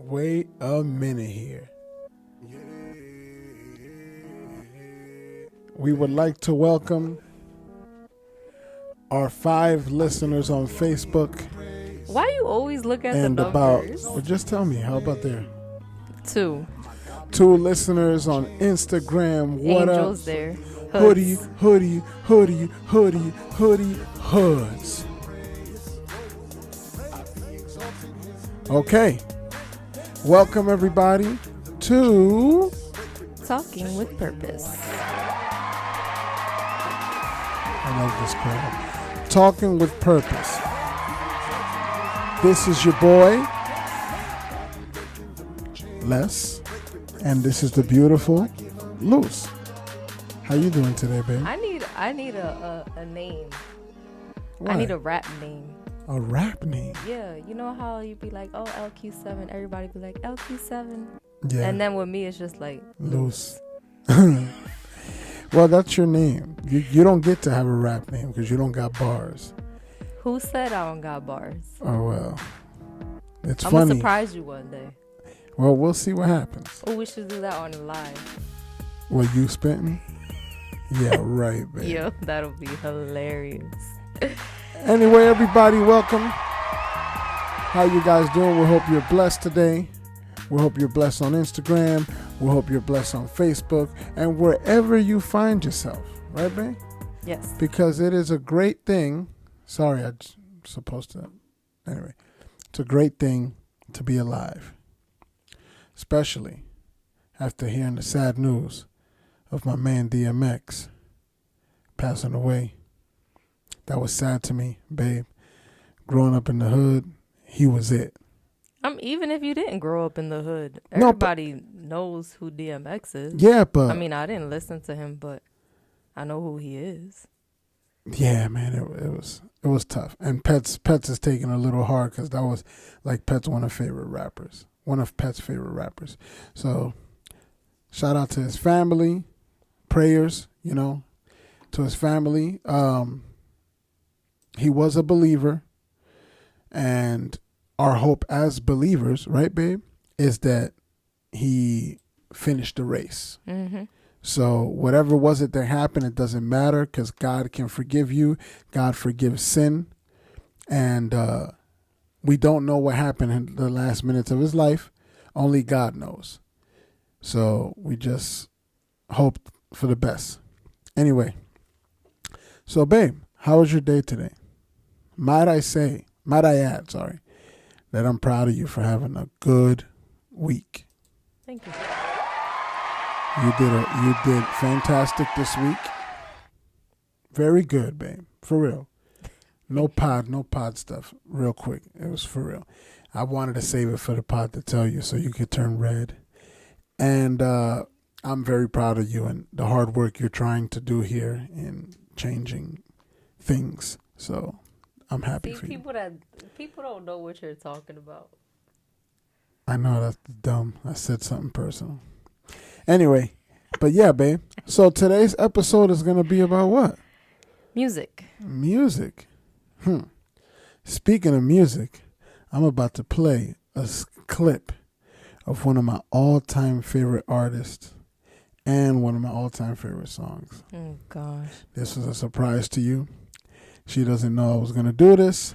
Wait a minute here. We would like to welcome our 5 listeners on Facebook. Why you always look at and the numbers? Well, just tell me, how about there? 2. 2 listeners on Instagram. What Angels up? there. Hoodie, hoods. Okay. Welcome everybody to Talking with Purpose. I love this crowd. Talking with Purpose. This is your boy, Les, and this is the beautiful Luz. How you doing today, babe? I need a name. Why? I need a rap name. A rap name? Yeah, you know how you be like, oh, LQ7. Everybody be like, LQ7. Yeah. And then with me, it's just like Luz. Well, that's your name. You don't get to have a rap name because you don't got bars. Who said I don't got bars? Oh, well. It's I'm funny. going to surprise you one day. Well, we'll see what happens. Oh, we should do that on the live. What, you spitting? Yeah, right, babe. Yeah, that'll be hilarious. Anyway, everybody, welcome. How you guys doing? We hope you're blessed today. We hope you're blessed on Instagram. We hope you're blessed on Facebook. And wherever you find yourself. Right, babe? Yes. Because it is a great thing. Sorry, I'm supposed to. Anyway, it's a great thing to be alive. Especially after hearing the sad news of my man DMX passing away. That was sad to me, babe. Growing up in the hood, he was it. Even if you didn't grow up in the hood, everybody knows who DMX is. Yeah, but I mean, I didn't listen to him, but I know who he is. Yeah, man, it was tough. And Pets is taking a little hard because that was like Pets one of Pets' favorite rappers. So shout out to his family, prayers, to his family. He was a believer, and our hope as believers, right, babe, is that he finished the race. Mm-hmm. So whatever was it that happened, it doesn't matter because God can forgive you. God forgives sin. And we don't know what happened in the last minutes of his life. Only God knows. So we just hope for the best. Anyway, so babe, how was your day today? Might I add, that I'm proud of you for having a good week. Thank you. You did fantastic this week. Very good, babe. For real. No pod stuff. Real quick. It was for real. I wanted to save it for the pod to tell you so you could turn red. And I'm very proud of you and the hard work you're trying to do here in changing things. So I'm happy for you. People don't know what you're talking about. I know, that's dumb. I said something personal. Anyway, but yeah, babe. So today's episode is going to be about what? Music. Speaking of music, I'm about to play a clip of one of my all-time favorite artists and one of my all-time favorite songs. Oh, gosh. This was a surprise to you. She doesn't know I was going to do this,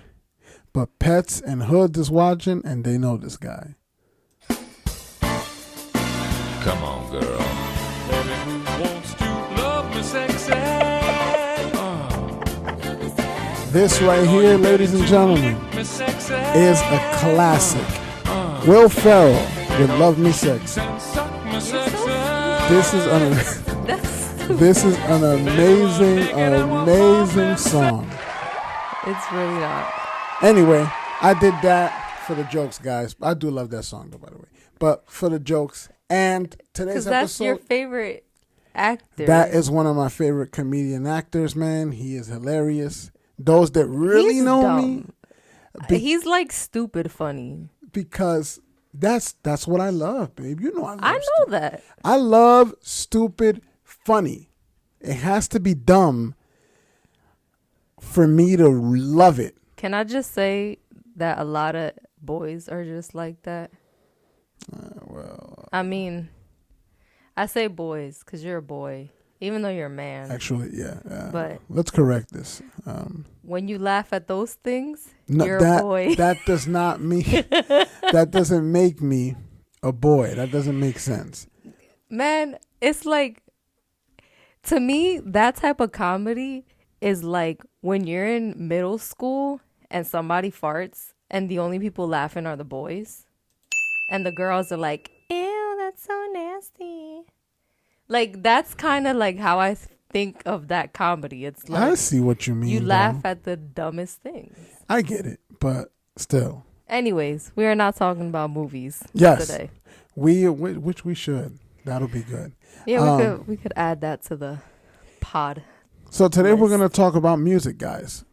but Pets and Hoods is watching, and they know this guy. Come on, girl. Who wants to love me sexy? This right here, ladies and gentlemen, is a classic. Will Ferrell with Love Me Sexy. This is an amazing song. It's really not. Anyway, I did that for the jokes, guys. I do love that song, though, by the way. But for the jokes. And today's episode. Because that's your favorite actor. That is one of my favorite comedian actors, man. He is hilarious. Those that really know me. He's like stupid funny. Because that's what I love, babe. You know I know that. I love stupid funny. It has to be dumb for me to love it. Can I just say that a lot of boys are just like that? I mean, I say boys because you're a boy, even though you're a man. Actually, yeah. But let's correct this. When you laugh at those things, No, you're a boy. That does not mean that doesn't make me a boy. That doesn't make sense. Man, it's like, to me, that type of comedy is like when you're in middle school and somebody farts and the only people laughing are the boys. And the girls are like, ew, that's so nasty. Like, that's kind of like how I think of that comedy. It's like, I see what you mean. you laugh at the dumbest things. I get it, but still. Anyways, we are not talking about movies Yes, today. which we should. That'll be good. Yeah, we could add that to the pod. So today we're list. going to talk about music, guys.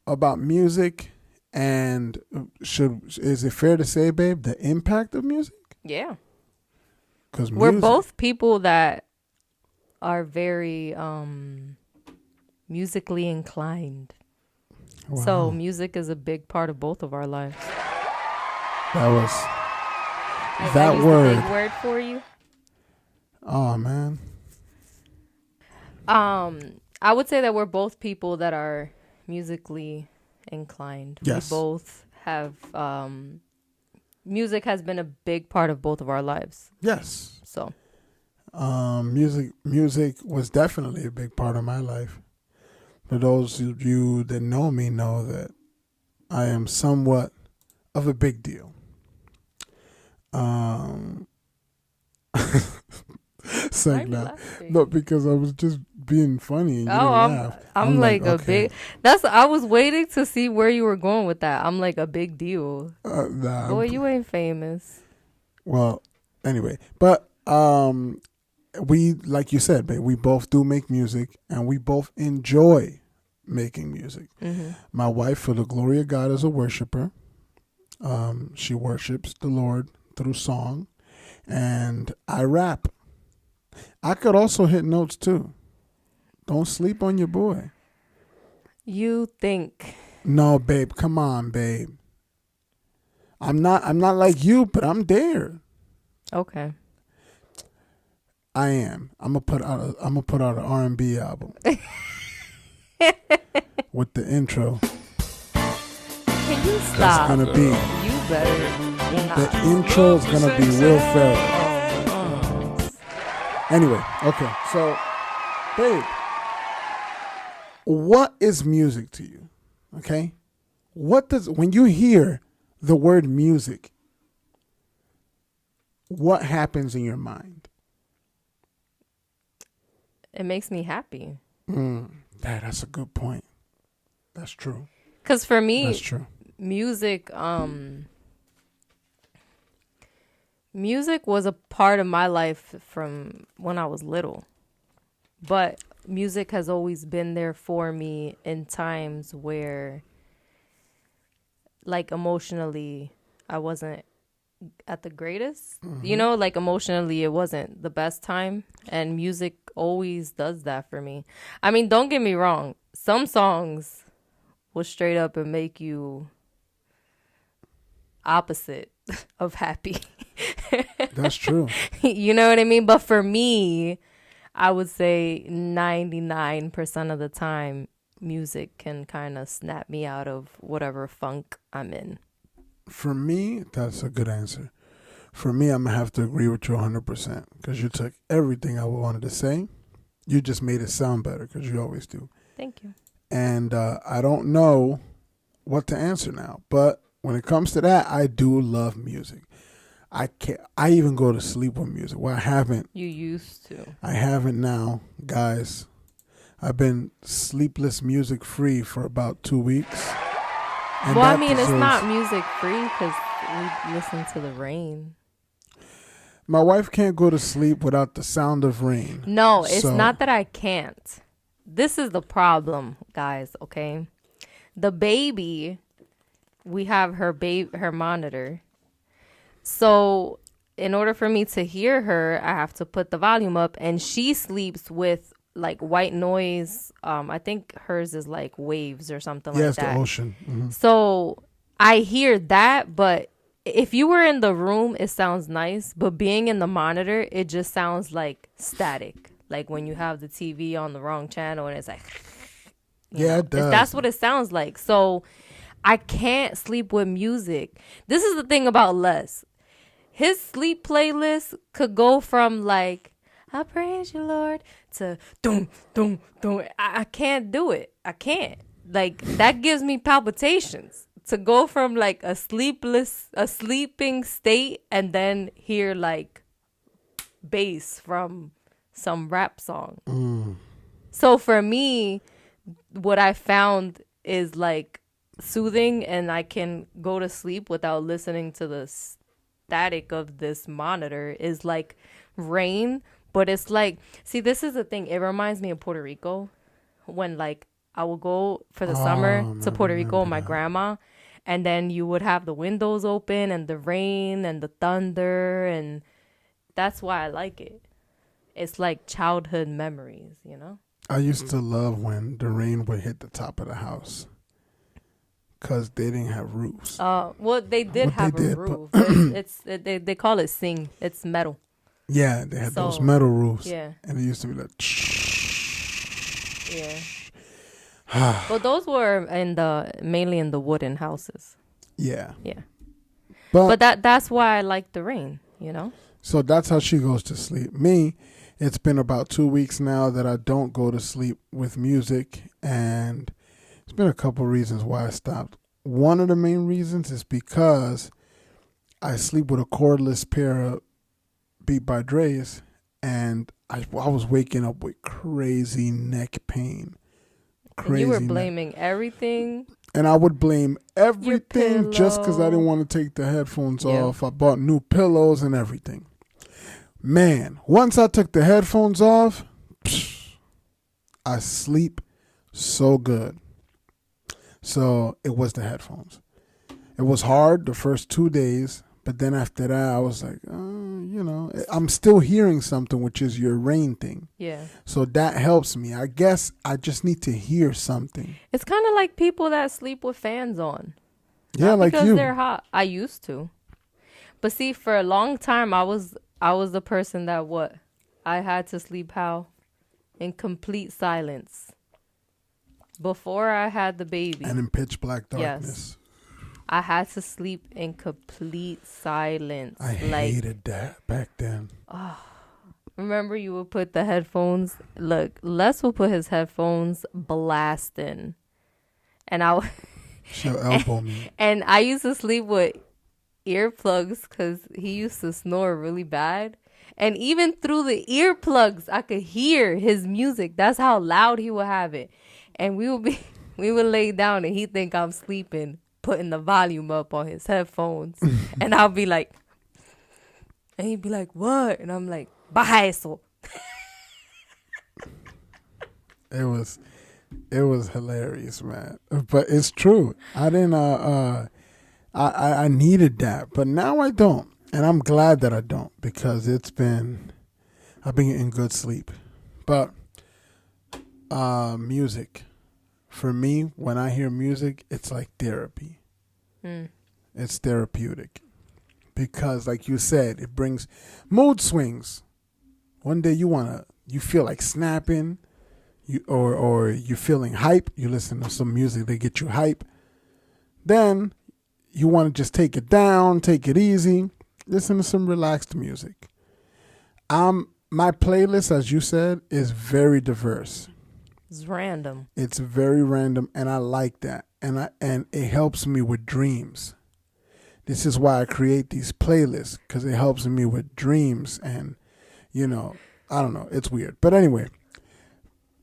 About music, and is it fair to say, babe, the impact of music? Yeah. Because We're both people that are very musically inclined. Wow. So music is a big part of both of our lives. That was I used word. a big word for you. Oh man. I would say that we're both people that are musically inclined. Yes. We both have music has been a big part of both of our lives. Yes. So music was definitely a big part of my life. For those of you that know me know that I am somewhat of a big deal. Why are you now. laughing? No, because I was just being funny and you didn't laugh. I'm like a okay. big. I was waiting to see where you were going with that. I'm like a big deal. Nah, Boy, you ain't famous. well, anyway, but we, like you said, babe, we both do make music and we both enjoy making music. Mm-hmm. My wife, for the glory of God, is a worshiper. She worships the Lord through song, and I rap. I could also hit notes too. Don't sleep on your boy. You think? No, babe, come on, babe. I'm not like you, but I'm there. Okay. I am. I'm gonna put out an R&B album with the intro. Can you That's stop? gonna be You better not. the intro is gonna be Will Ferrell. Anyway, okay, so babe, what is music to you? Okay, when you hear the word music, what happens in your mind? It makes me happy. That's a good point. That's true. Because for me, That's true. music was a part of my life from when I was little. But music has always been there for me in times where, like, emotionally, I wasn't at the greatest. Mm-hmm. You know, like, emotionally, it wasn't the best time. And music always does that for me. I mean, don't get me wrong. Some songs will straight up and make you opposite of happy. That's true. You know what I mean? But for me, I would say 99% of the time, music can kind of snap me out of whatever funk I'm in. For me, that's a good answer. For me, I'm going to have to agree with you 100% because you took everything I wanted to say. You just made it sound better because you always do. Thank you. And I don't know what to answer now. But when it comes to that, I do love music. I even go to sleep with music. Well, I haven't. You used to. I haven't now, guys. I've been sleepless music free for about 2 weeks. And Well, I that mean, it's deserves- not music free because we listen to the rain. My wife can't go to sleep without the sound of rain. No, it's So- not that I can't. This is the problem, guys, okay? The baby, we have her monitor. So in order for me to hear her, I have to put the volume up, and she sleeps with like white noise. I think hers is like waves or something Yeah, like it's that. the ocean. Mm-hmm. So I hear that, but if you were in the room, it sounds nice, but being in the monitor, it just sounds like static. Like when you have the TV on the wrong channel and it's like, Yeah, it does. that's what it sounds like. So I can't sleep with music. This is the thing about Les. His sleep playlist could go from like, I praise you, Lord, to doom, doom, doom. I can't do it. I can't. Like, that gives me palpitations. To go from like a sleeping state and then hear like bass from some rap song. So for me, what I found is like soothing, and I can go to sleep without listening to the static of this monitor, is like rain. But it's like, see, this is the thing. It reminds me of Puerto Rico when like I would go for the summer to Puerto Rico with my grandma. And then you would have the windows open and the rain and the thunder. And that's why I like it. It's like childhood memories, you know? I used to love when the rain would hit the top of the house because they didn't have roofs. Well, they did have a roof. They call it sing. It's metal. Yeah, they had those metal roofs. Yeah. And it used to be like... Yeah. But those were mainly in the wooden houses. Yeah. Yeah. But that's why I like the rain, you know? So that's how she goes to sleep. Me, it's been about 2 weeks now that I don't go to sleep with music, and it's been a couple reasons why I stopped. One of the main reasons is because I sleep with a cordless pair of Beat by Dre's, and I was waking up with crazy neck pain. And you were blaming everything. And I would blame everything just because I didn't want to take the headphones off. I bought new pillows and everything. Man, once I took the headphones off, I sleep so good. So it was the headphones. It was hard the first 2 days, but then after that, I was like, I'm still hearing something, which is your rain thing. Yeah. So that helps me. I guess I just need to hear something. It's kind of like people that sleep with fans on. Yeah, Not like because you. they're hot. I used to. But see, for a long time, I was the person that I had to sleep how? In complete silence. Before I had the baby. And in pitch black darkness. Yes. I had to sleep in complete silence. I hated that back then. Remember, you would put the headphones. Look, Les will put his headphones blasting, and She'll elbow me. And I used to sleep with earplugs because he used to snore really bad. And even through the earplugs, I could hear his music. That's how loud he would have it. And we would lay down, and he'd think I'm sleeping, putting the volume up on his headphones. And I'll be like, and he'd be like, what? And I'm like, baja eso. It was hilarious, man. But it's true. I didn't I needed that, but now I don't. And I'm glad that I don't, because I've been getting good sleep. But music. For me, when I hear music, it's like therapy. It's therapeutic. Because like you said, it brings mood swings. One day you feel like snapping, or you're feeling hype, you listen to some music that get you hype. Then you want to just take it down, take it easy, listen to some relaxed music. My playlist, as you said, is very diverse. It's random. It's very random, and I like that. And it helps me with dreams. This is why I create these playlists, because it helps me with dreams, and I don't know, it's weird. But anyway,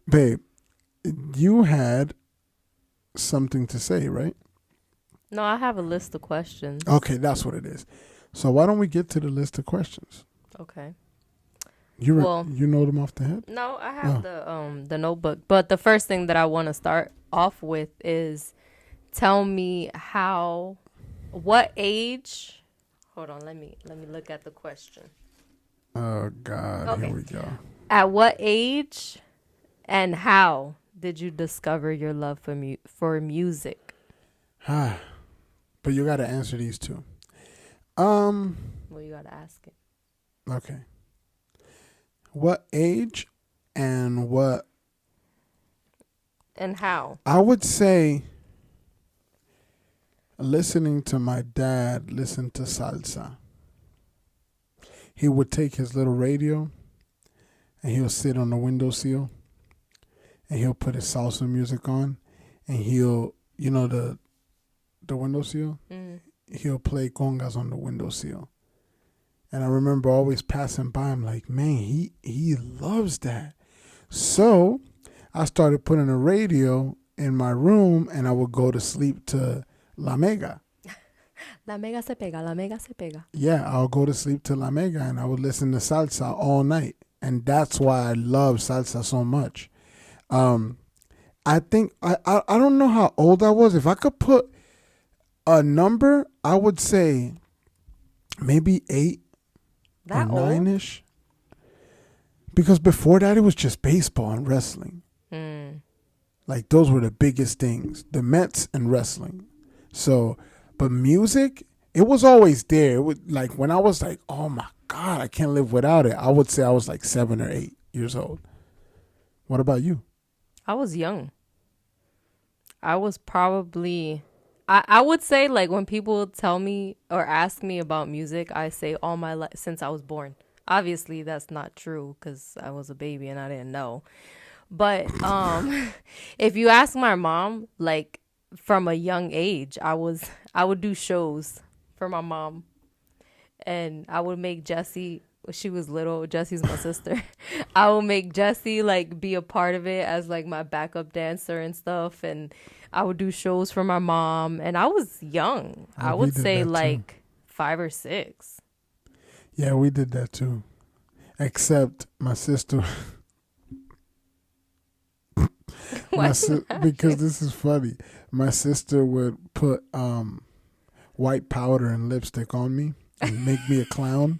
babe, you had something to say, right? No, I have a list of questions. Okay, that's what it is. So why don't we get to the list of questions? Okay. You know them off the head? No, I have the notebook. But the first thing that I want to start off with is, tell me what age? Hold on, let me look at the question. Oh God, okay. Here we go. At what age and how did you discover your love for music? But you got to answer these two. Well, you gotta ask it. Okay. What age and what? And how? I would say listening to my dad listen to salsa. He would take his little radio and he'll sit on the windowsill and he'll put his salsa music on and he'll, the windowsill, he'll play congas on the windowsill. And I remember always passing by him like, man, he loves that. So I started putting a radio in my room and I would go to sleep to La Mega. La Mega se pega, la Mega se pega. Yeah, I'll go to sleep to La Mega and I would listen to salsa all night. And that's why I love salsa so much. I think, I don't know how old I was. If I could put a number, I would say maybe 8 That or old? 9-ish. Because before that, it was just baseball and wrestling. Like, those were the biggest things. The Mets and wrestling. So, but music, it was always there. It was like, when I was like, oh my God, I can't live without it. I would say I was like 7 or 8 years old. What about you? I was young. I was probably, I would say, like, when people tell me or ask me about music, I say all my life since I was born. Obviously, that's not true because I was a baby and I didn't know. But if you ask my mom, like, from a young age, I would do shows for my mom. And I would make Jessie, she was little, Jessie's my sister. I would make Jessie like be a part of it as like my backup dancer and stuff. And I would do shows for my mom. And I was young. I we would did say that too. like 5 or 6. Yeah, we did that too. Except my sister. Because this is funny. My sister would put white powder and lipstick on me and make me a clown.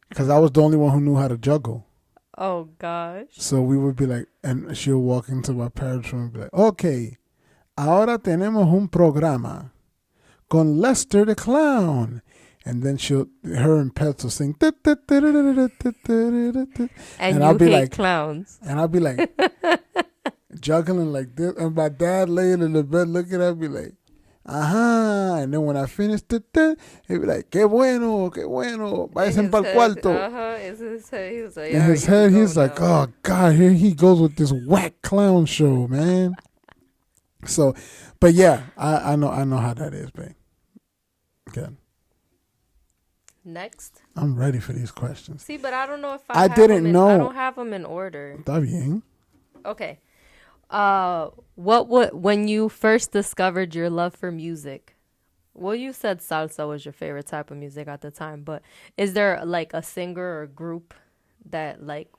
Because I was the only one who knew how to juggle. Oh, gosh. So we would be like, and she'll walk into my parents' room and be like, okay, ahora tenemos un programa con Lester the Clown. And then her and Pets will sing. And I'll you be hate like, clowns. and I'll be like, juggling like this. And my dad laying in the bed looking at me like, ajá. And then when I finished it, he'd be like, qué bueno, qué bueno. Váyanse pa'l cuarto. In his head, he was like, In his head, he's like, oh, God, here he goes with this whack clown show, man. So, but yeah, I know how that is, babe. Good. Next. I'm ready for these questions. See, but I don't know if I didn't know. I don't have them in order. Está bien. Okay. When you first discovered your love for music? Well, you said salsa was your favorite type of music at the time, but is there like a singer or group that like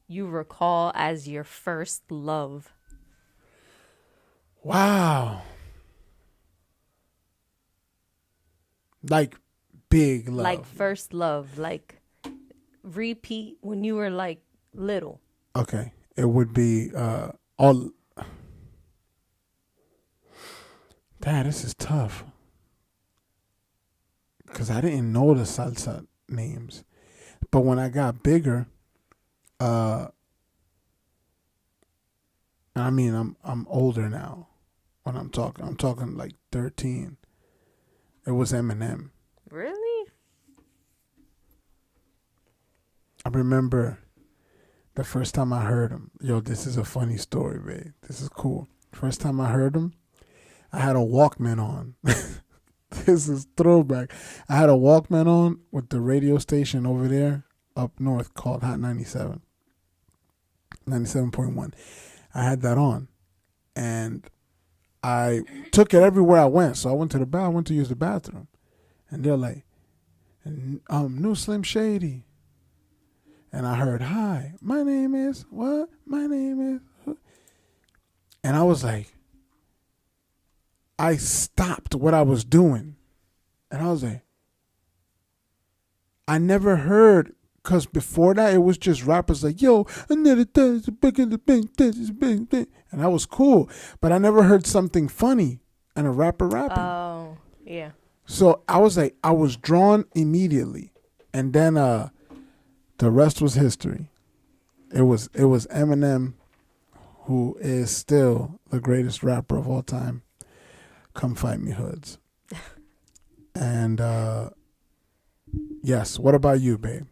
you recall as your first love? Wow. Like big love. Like first love, like repeat when you were like little. Okay. It would be all. Dad, this is tough. Because I didn't know the salsa names. But when I got bigger, I mean, I'm older now. When I'm talking like 13. It was Eminem. Really? I remember the first time I heard him. Yo, this is a funny story, babe. This is cool. First time I heard him, I had a Walkman on. This is throwback. I had a Walkman on with the radio station over there up north called Hot 97. 97.1. I had that on. And I took it everywhere I went. So I went to the bathroom. I went to use the bathroom. And they're like, new Slim Shady. And I heard, hi, my name is, what? My name is, who? And I was like, I stopped what I was doing. And I was like, I never heard, because before that, it was just rappers like, yo, another thing, and that was cool. But I never heard something funny and a rapper rapping. Oh, yeah. So I was like, I was drawn immediately, and then the rest was history. It was Eminem, who is still the greatest rapper of all time. Come fight me, hoods. And yes, what about you, babe?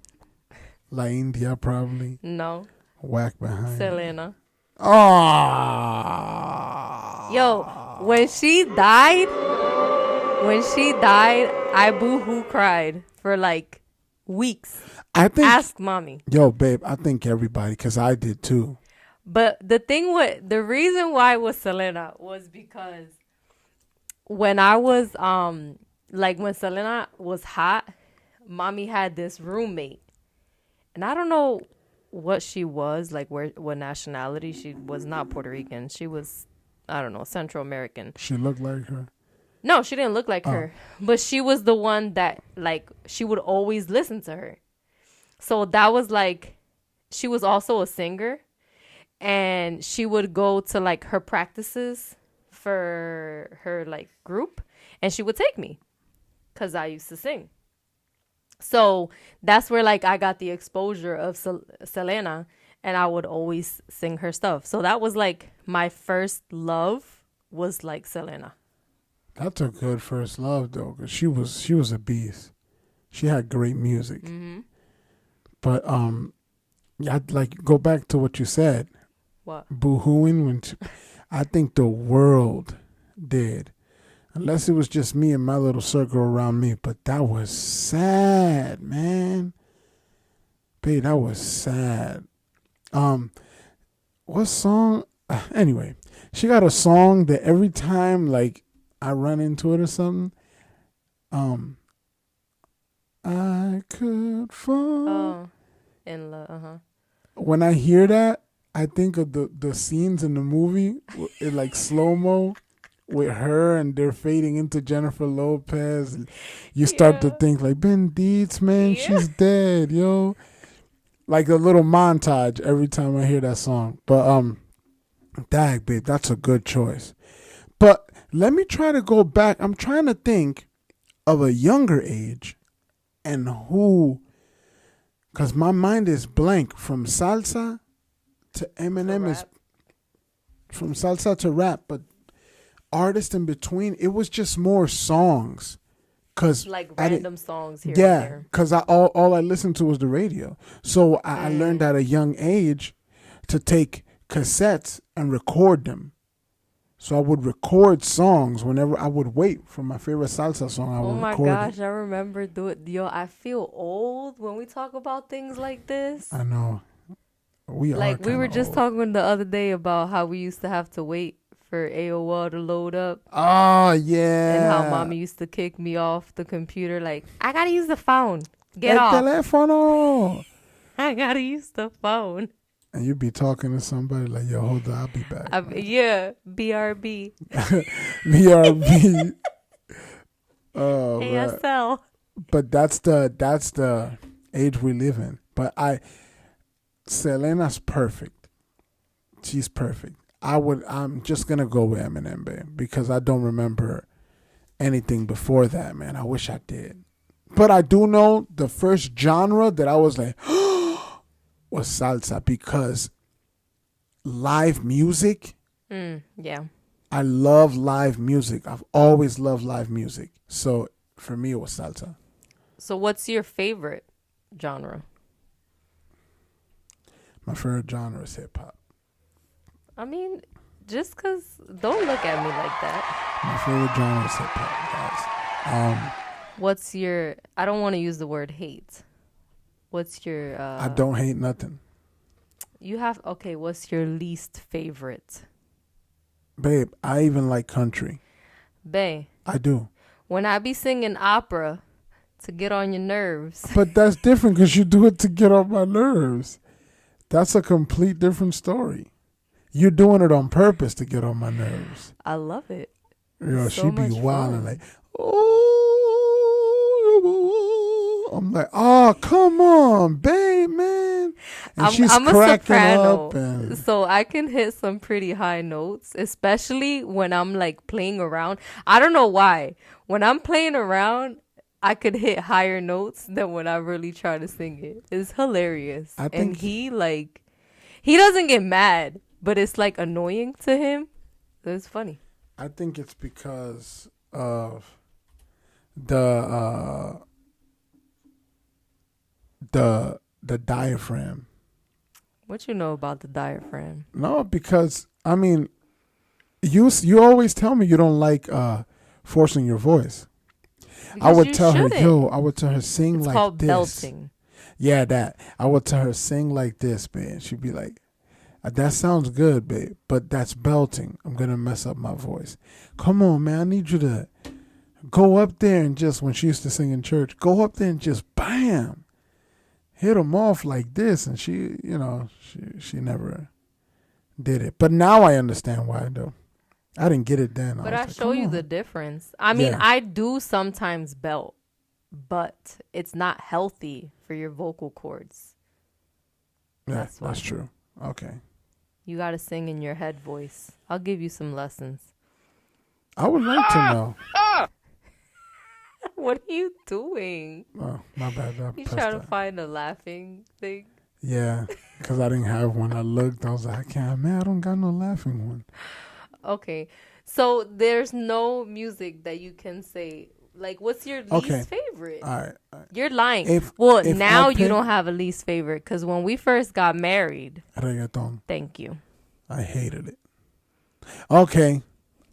La India, probably. No, Whack behind. Selena. Oh. Yo, when she died, I boo-hoo cried for like weeks. I think. Ask mommy. Yo, babe, I think everybody, because I did too. But the reason why it was Selena was because when I was like when Selena was hot, mommy had this roommate, and I don't know what she was, like what nationality. She was not Puerto Rican. She was, I don't know, Central American. She looked like her. No, she didn't look like her, but she was the one that like she would always listen to her. So that was like, she was also a singer, and she would go to like her practices for her like group, and she would take me because I used to sing. So that's where like I got the exposure of Selena, and I would always sing her stuff. So that was like my first love was like Selena. That's a good first love though, because she was a beast. She had great music. Mm-hmm. But yeah, I'd like go back to what you said. What? Boo-hooing I think the world did. Unless it was just me and my little circle around me. But that was sad, man. Babe, that was sad. What song? Anyway, she got a song that every time like I run into it or something, I could fall. Oh, in love. When I hear that, I think of the scenes in the movie in like slow mo with her, and they're fading into Jennifer Lopez. And you start to think like, Ben Dietz, man, she's dead, yo. Like a little montage every time I hear that song. But dag, babe, that's a good choice. But let me try to go back. I'm trying to think of a younger age and who, because my mind is blank from salsa to Eminem is from salsa to rap, but artists in between, it was just more songs. Cause like random songs here. Yeah, and there. because all I listened to was the radio. So I learned at a young age to take cassettes and record them. So I would record songs whenever I would wait for my favorite salsa song. I would record. Oh my gosh, I remember Yo, I feel old when we talk about things like this. I know. We were just old. talking the other day about how we used to have to wait for AOL to load up. Oh yeah. And how mommy used to kick me off the computer like, I gotta use the phone. Get El off. teléfono. I gotta use the phone. And you'd be talking to somebody like, yo, hold on, I'll be back. Yeah, BRB. BRB. Oh, ASL. right. But that's the age we live in. But Selena's perfect. She's perfect. I'm just gonna go with Eminem, babe, because I don't remember anything before that, man. I wish I did. But I do know the first genre that I was like was salsa, because live music. Yeah. I love live music. I've always loved live music. So for me, it was salsa. So what's your favorite genre? My favorite genre is hip hop. I mean, just because, don't look at me like that. My favorite genre is hip hop, guys. What's your, I don't want to use the word hate. What's your... I don't hate nothing. Okay, what's your least favorite? Babe, I even like country. Bae. I do. When I be singing opera to get on your nerves. But that's different because you do it to get on my nerves. That's a complete different story. You're doing it on purpose to get on my nerves. I love it. You know, So she be much wilding fun. like, oh, I'm I'm like, oh, come on, babe, man. And she's I'm a cracking soprano, up. And so I can hit some pretty high notes, especially when I'm like playing around. I don't know why. When I'm playing around, I could hit higher notes than when I really try to sing it. It's hilarious. I And think- he doesn't get mad, but it's like annoying to him. It's funny. I think it's because of the diaphragm. What you know about the diaphragm? No, because I mean, you always tell me you don't like forcing your voice. I Because would you tell her, shouldn't. I would tell her sing It's like called this. belting. Yeah, that. I would tell her sing like this, man. She'd be like, that sounds good, babe, but that's belting. I'm gonna mess up my voice. Come on, man. I need you to go up there and just, when she used to sing in church, go up there and just bam, hit them off like this. And she, she never did it. But now I understand why, though. I didn't get it then. But was I like, show come you on. the difference. I mean, Yeah. I do sometimes belt, but it's not healthy for your vocal cords. Yeah, That's that's why. true. Okay. You got to sing in your head voice. I'll give you some lessons. I would like to know. What are you doing? Oh, my bad. I You pressed trying to that. find a laughing thing? Yeah, because I didn't have one. I looked. I was like, I can't, man, I don't got no laughing one. Okay. So there's no music that you can say. Like, what's your least Okay. favorite? All right. You're lying. If Now I you pick don't have a least favorite because when we first got married, reggaeton, thank you. I hated it. Okay,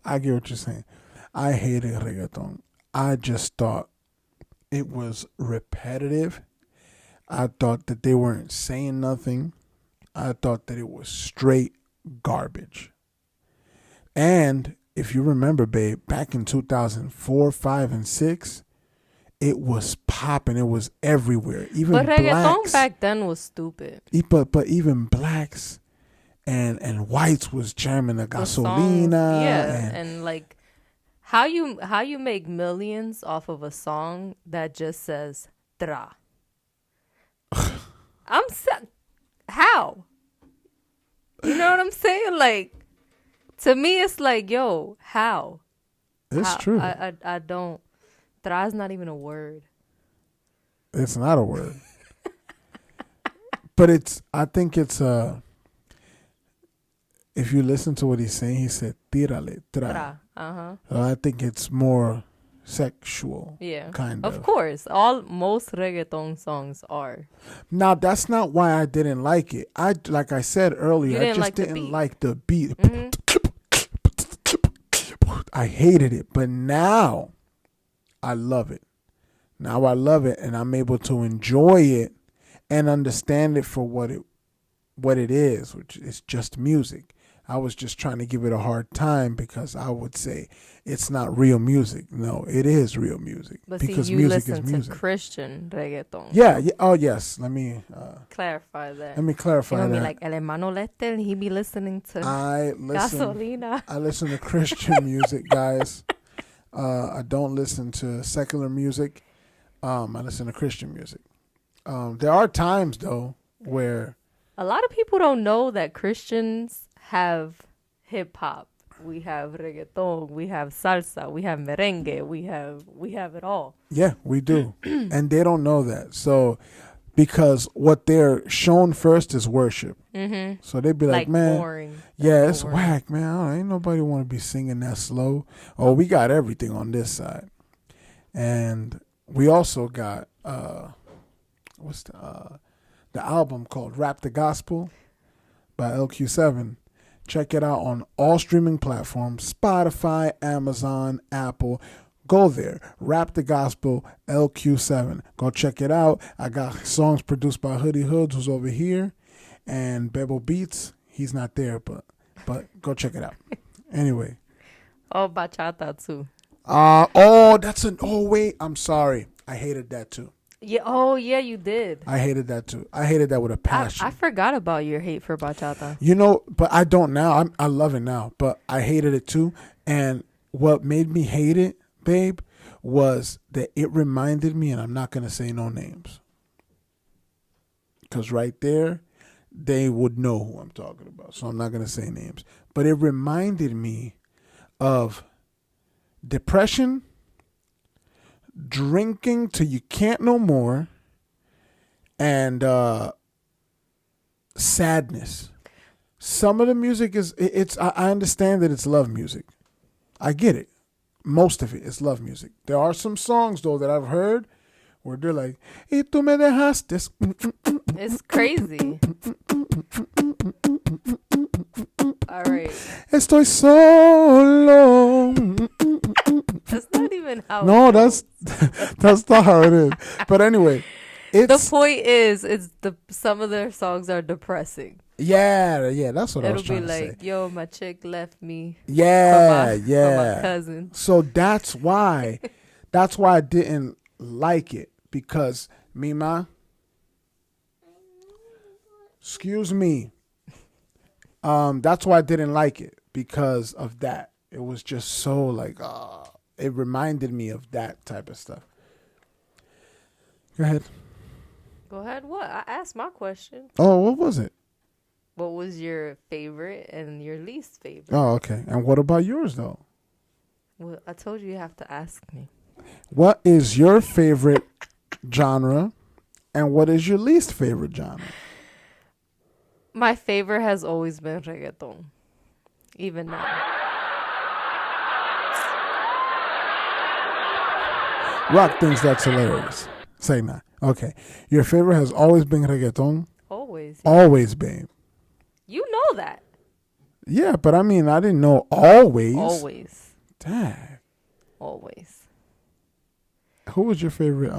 I get what you're saying. I hated reggaeton. I just thought it was repetitive. I thought that they weren't saying nothing. I thought that it was straight garbage. And if you remember, babe, back in 2004, 5, and 6, it was popping. It was everywhere. Even But reggaeton blacks. back then was stupid. But even blacks and whites was jamming the The songs, gasolina. yeah, and and like how you make millions off of a song that just says tra. How? You know what I'm saying? Like, to me, it's like, yo, how? it's How- true. I don't. Tra is not even a word. It's not a word. But I think it's if you listen to what he's saying, he said tírale, tra. Tra. Uh-huh. So I think it's more sexual. Yeah. Kind Of of. course. Most reggaeton songs are. Now that's not why I didn't like it. Like I said earlier, You I didn't just like the didn't beat. like the beat. Mhm. I hated it, but now I love it. Now I love it, and I'm able to enjoy it and understand it for what it is, which is just music. I was just trying to give it a hard time because I would say it's not real music. No, it is real music But because see, you music listen is music. to Christian reggaeton. Yeah. Oh, yes. Let me Clarify that. clarify You know, that. be like El Hermano Lester, he be listening to I listen. Gasolina. I listen to Christian music, guys. I don't listen to secular music. I listen to Christian music. There are times though where A lot of people don't know that Christians have hip hop. We have reggaeton, we have salsa, we have merengue, we have it all. yeah, we do, and they don't know that. So because what they're shown first is worship, so they'd be like, man, boring. yeah, That's it's boring. whack, man. Ain't nobody want to be singing that slow. Oh, we got everything on this side, and we also got what's the album called "Rap the Gospel" by LQ7. Check it out on all streaming platforms: Spotify, Amazon, Apple. Go there. Rap the Gospel LQ7. Go check it out. I got songs produced by Hoodie Hoods, who's over here, and Bebo Beats. He's not there, but go check it out. Anyway. Oh, bachata too. Wait, I'm sorry. I hated that too. Yeah. Oh, yeah, you did. I hated that too. I hated that with a passion. I forgot about your hate for bachata. You know, but I don't now. I love it now, but I hated it too. And what made me hate it, babe, was that it reminded me, and I'm not going to say no names, because right there, they would know who I'm talking about. So I'm not going to say names. But it reminded me of depression, drinking till you can't no more, and sadness. Some of the music I understand that it's love music. I get it. Most of it is love music. There are some songs, though, that I've heard where they're like, y tú me dejaste. It's crazy. All right. Estoy solo. That's not even how. No, that's not how it is. But anyway, the point is, some of their songs are depressing. Yeah, that's what I was It'll trying be to say. like, yo, my chick left me. Yeah, for my cousin. So that's why I didn't like it, because Mima, excuse me. That's why I didn't like it, because of that. It was just so like, it reminded me of that type of stuff. Go ahead. Go ahead. What? I asked my question. Oh, what was it? What was your favorite and your least favorite? Oh, okay. And what about yours, though? Well, I told you have to ask me. What is your favorite genre, and what is your least favorite genre? My favorite has always been reggaeton, even now. Rock thinks that's hilarious. Say not. Okay. Your favorite has always been reggaeton? Always. Always been. You know that. Yeah, but I mean, I didn't know always. Always. Dang. Always. Who was your favorite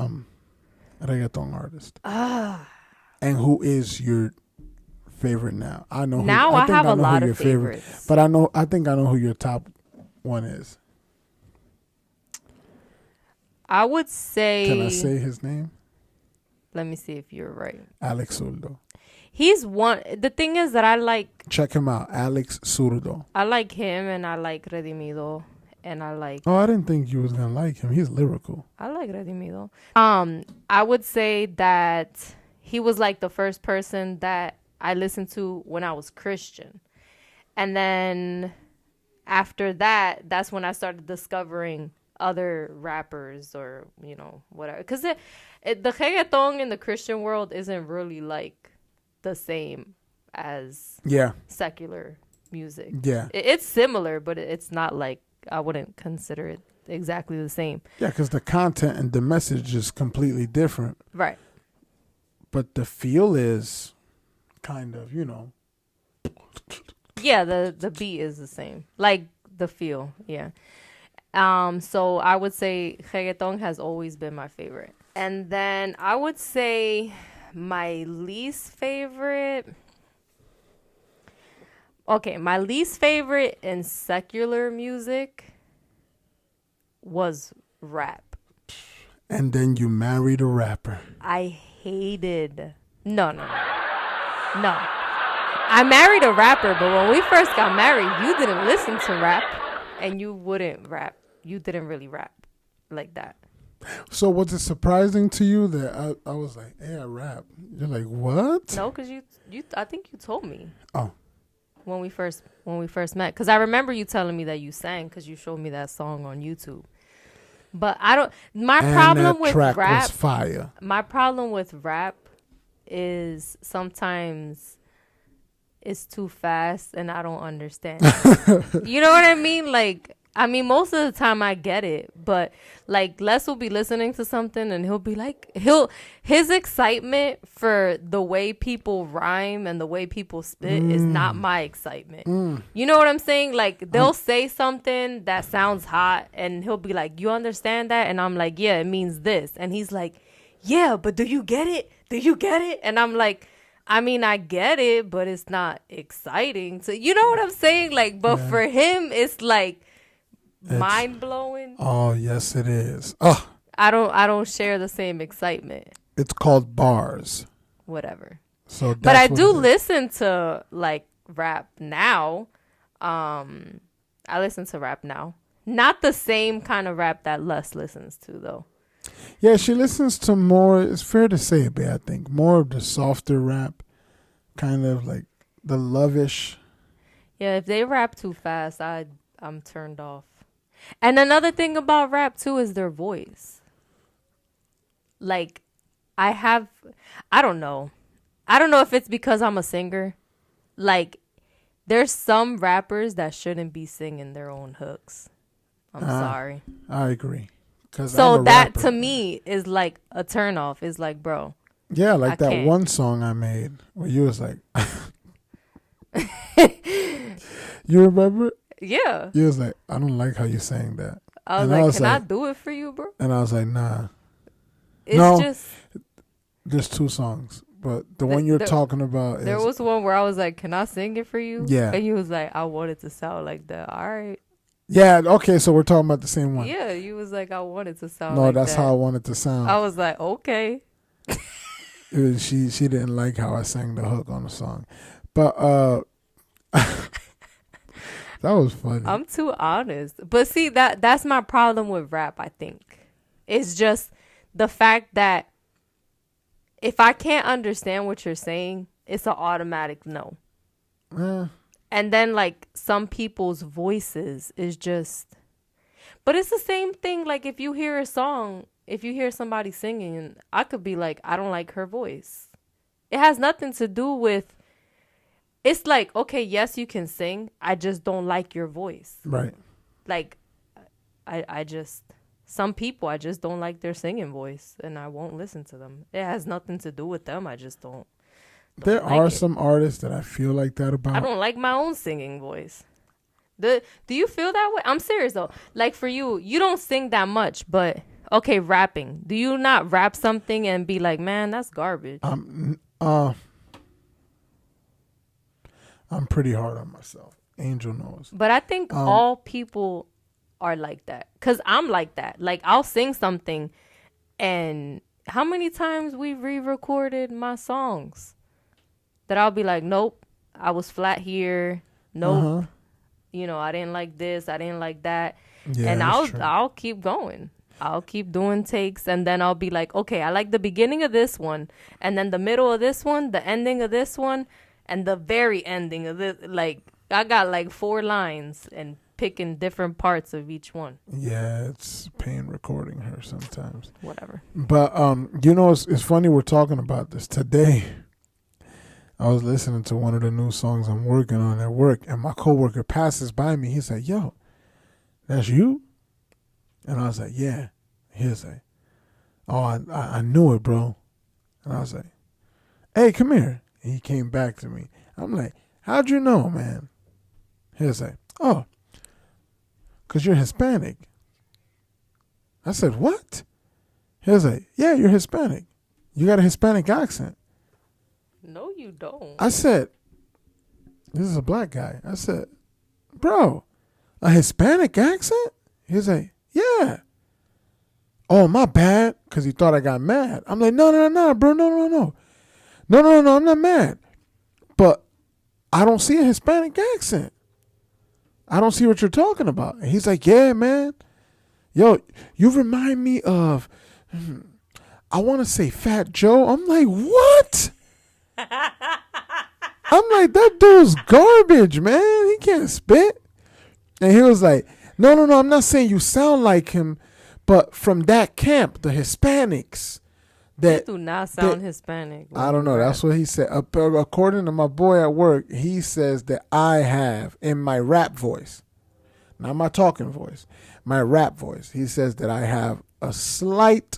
reggaeton artist? And who is your favorite now? I know. Now I have a lot of favorites. But I think I know who your top one is. I would say. Can I say his name? Let me see if you're right. Alex Zurdo. He's one. The thing is that I like. Check him out, Alex Zurdo. I like him, and I like Redimido, and I like. Oh, I didn't think you was gonna like him. He's lyrical. I like Redimido. I would say that he was like the first person that I listened to when I was Christian, and then after that, that's when I started discovering other rappers, or whatever, because the reggaeton in the Christian world isn't really like the same as secular music. It's similar, but it's not like, I wouldn't consider it exactly the same. Because the content and the message is completely different, right? But the feel is kind of the beat is the same, like the feel. So I would say reggaeton has always been my favorite. And then I would say my least favorite. Okay, my least favorite in secular music was rap. And then you married a rapper. I hated. No. I married a rapper, but when we first got married, you didn't listen to rap, and you wouldn't rap. You didn't really rap like that. So was it surprising to you that I was like, hey, I rap? You're like, what? No, because you I think you told me. Oh. When we first met, because I remember you telling me that you sang, because you showed me that song on YouTube. But I don't. My problem with rap was fire. My problem with rap is sometimes it's too fast and I don't understand. You know what I mean? Like, I mean, most of the time I get it, but like Les will be listening to something and he'll be like, his excitement for the way people rhyme and the way people spit is not my excitement. You know what I'm saying? Like, they'll say something that sounds hot and he'll be like, you understand that? And I'm like, yeah, it means this. And he's like, yeah, but do you get it? Do you get it? And I'm like, I mean, I get it, but it's not exciting. So you know what I'm saying? Like, but for him, it's like, mind blowing. Oh yes, it is. Oh, I don't share the same excitement. It's called bars. Whatever. So, but I do listen to like rap now. I listen to rap now. Not the same kind of rap that Les listens to, though. Yeah, she listens to more, it's fair to say, but I think more of the softer rap, kind of like the lovish. Yeah, if they rap too fast, I'm turned off. And another thing about rap too is their voice. Like, I don't know. I don't know if it's because I'm a singer. Like, there's some rappers that shouldn't be singing their own hooks. I'm sorry. I agree. So that to me is like a turnoff. It's like, bro. Yeah, like I that can't. one song I made where you was like, you remember? Yeah. You was like, I don't like how you sang that. I was And like, I was can I like- do it for you, bro? And I was like, nah. It's No. just There's 2 songs, but the one you're talking about there is was one where I was like, can I sing it for you? Yeah. And you was like, I want it to sound like that. All right. yeah. Okay, so we're talking about the same one. Yeah, you was like, I want it to sound No, like that's that. how I want it to sound. I was like, okay. She didn't like how I sang the hook on the song, but that was funny. I'm too honest. But see, that's my problem with rap, I think. It's just the fact that if I can't understand what you're saying, it's an automatic no. And then like some people's voices is just, but it's the same thing. Like if you hear a song, if you hear somebody singing, I could be like, I don't like her voice. It has nothing to do with, it's like, okay, yes, you can sing. I just don't like your voice. Right. Like, I just, some people, I just don't like their singing voice and I won't listen to them. It has nothing to do with them. I just don't. There like are it. some artists that I feel like that about. I don't like my own singing voice. Do you feel that way? I'm serious though. Like for you, you don't sing that much, but okay, rapping. Do you not rap something and be like, man, that's garbage? I'm pretty hard on myself. Angel knows. But I think all people are like that. Cause I'm like that. Like I'll sing something and how many times we re-recorded my songs that I'll be like, nope, I was flat here. Nope. You know, I didn't like this. I didn't like that. Yeah, and that's true. I'll keep going. I'll keep doing takes. And then I'll be like, okay, I like the beginning of this one. And then the middle of this one, the ending of this one, and the very ending of this. Like, I got like 4 lines and picking different parts of each one. Yeah, it's pain recording her sometimes. Whatever. But you know, it's funny we're talking about this today. I was listening to one of the new songs I'm working on at work, and my coworker passes by me. He's like, "Yo, that's you?" And I was like, "Yeah." He was like, "Oh, I knew it, bro." And I was like, "Hey, come here." And he came back to me. I'm like, "How'd you know, man?" He was like, "Oh, 'cause you're Hispanic." I said, "What?" He was like, "Yeah, you're Hispanic. You got a Hispanic accent." No, you don't. I said, "This is a black guy." I said, "Bro, a Hispanic accent?" He's like, "Yeah." "Oh, my bad," because he thought I got mad. I'm like, no, bro, no, I'm not mad. But I don't see a Hispanic accent. I don't see what you're talking about. And he's like, "Yeah, man. Yo, you remind me of, I want to say Fat Joe." I'm like, "What?" I'm like, "That dude's garbage, man. He can't spit." And he was like, no, I'm not saying you sound like him, but from that camp, the Hispanics. You do not sound Hispanic. I don't know. That's what he said. According to my boy at work, he says that I have, in my rap voice, not my talking voice, my rap voice, he says that I have a slight,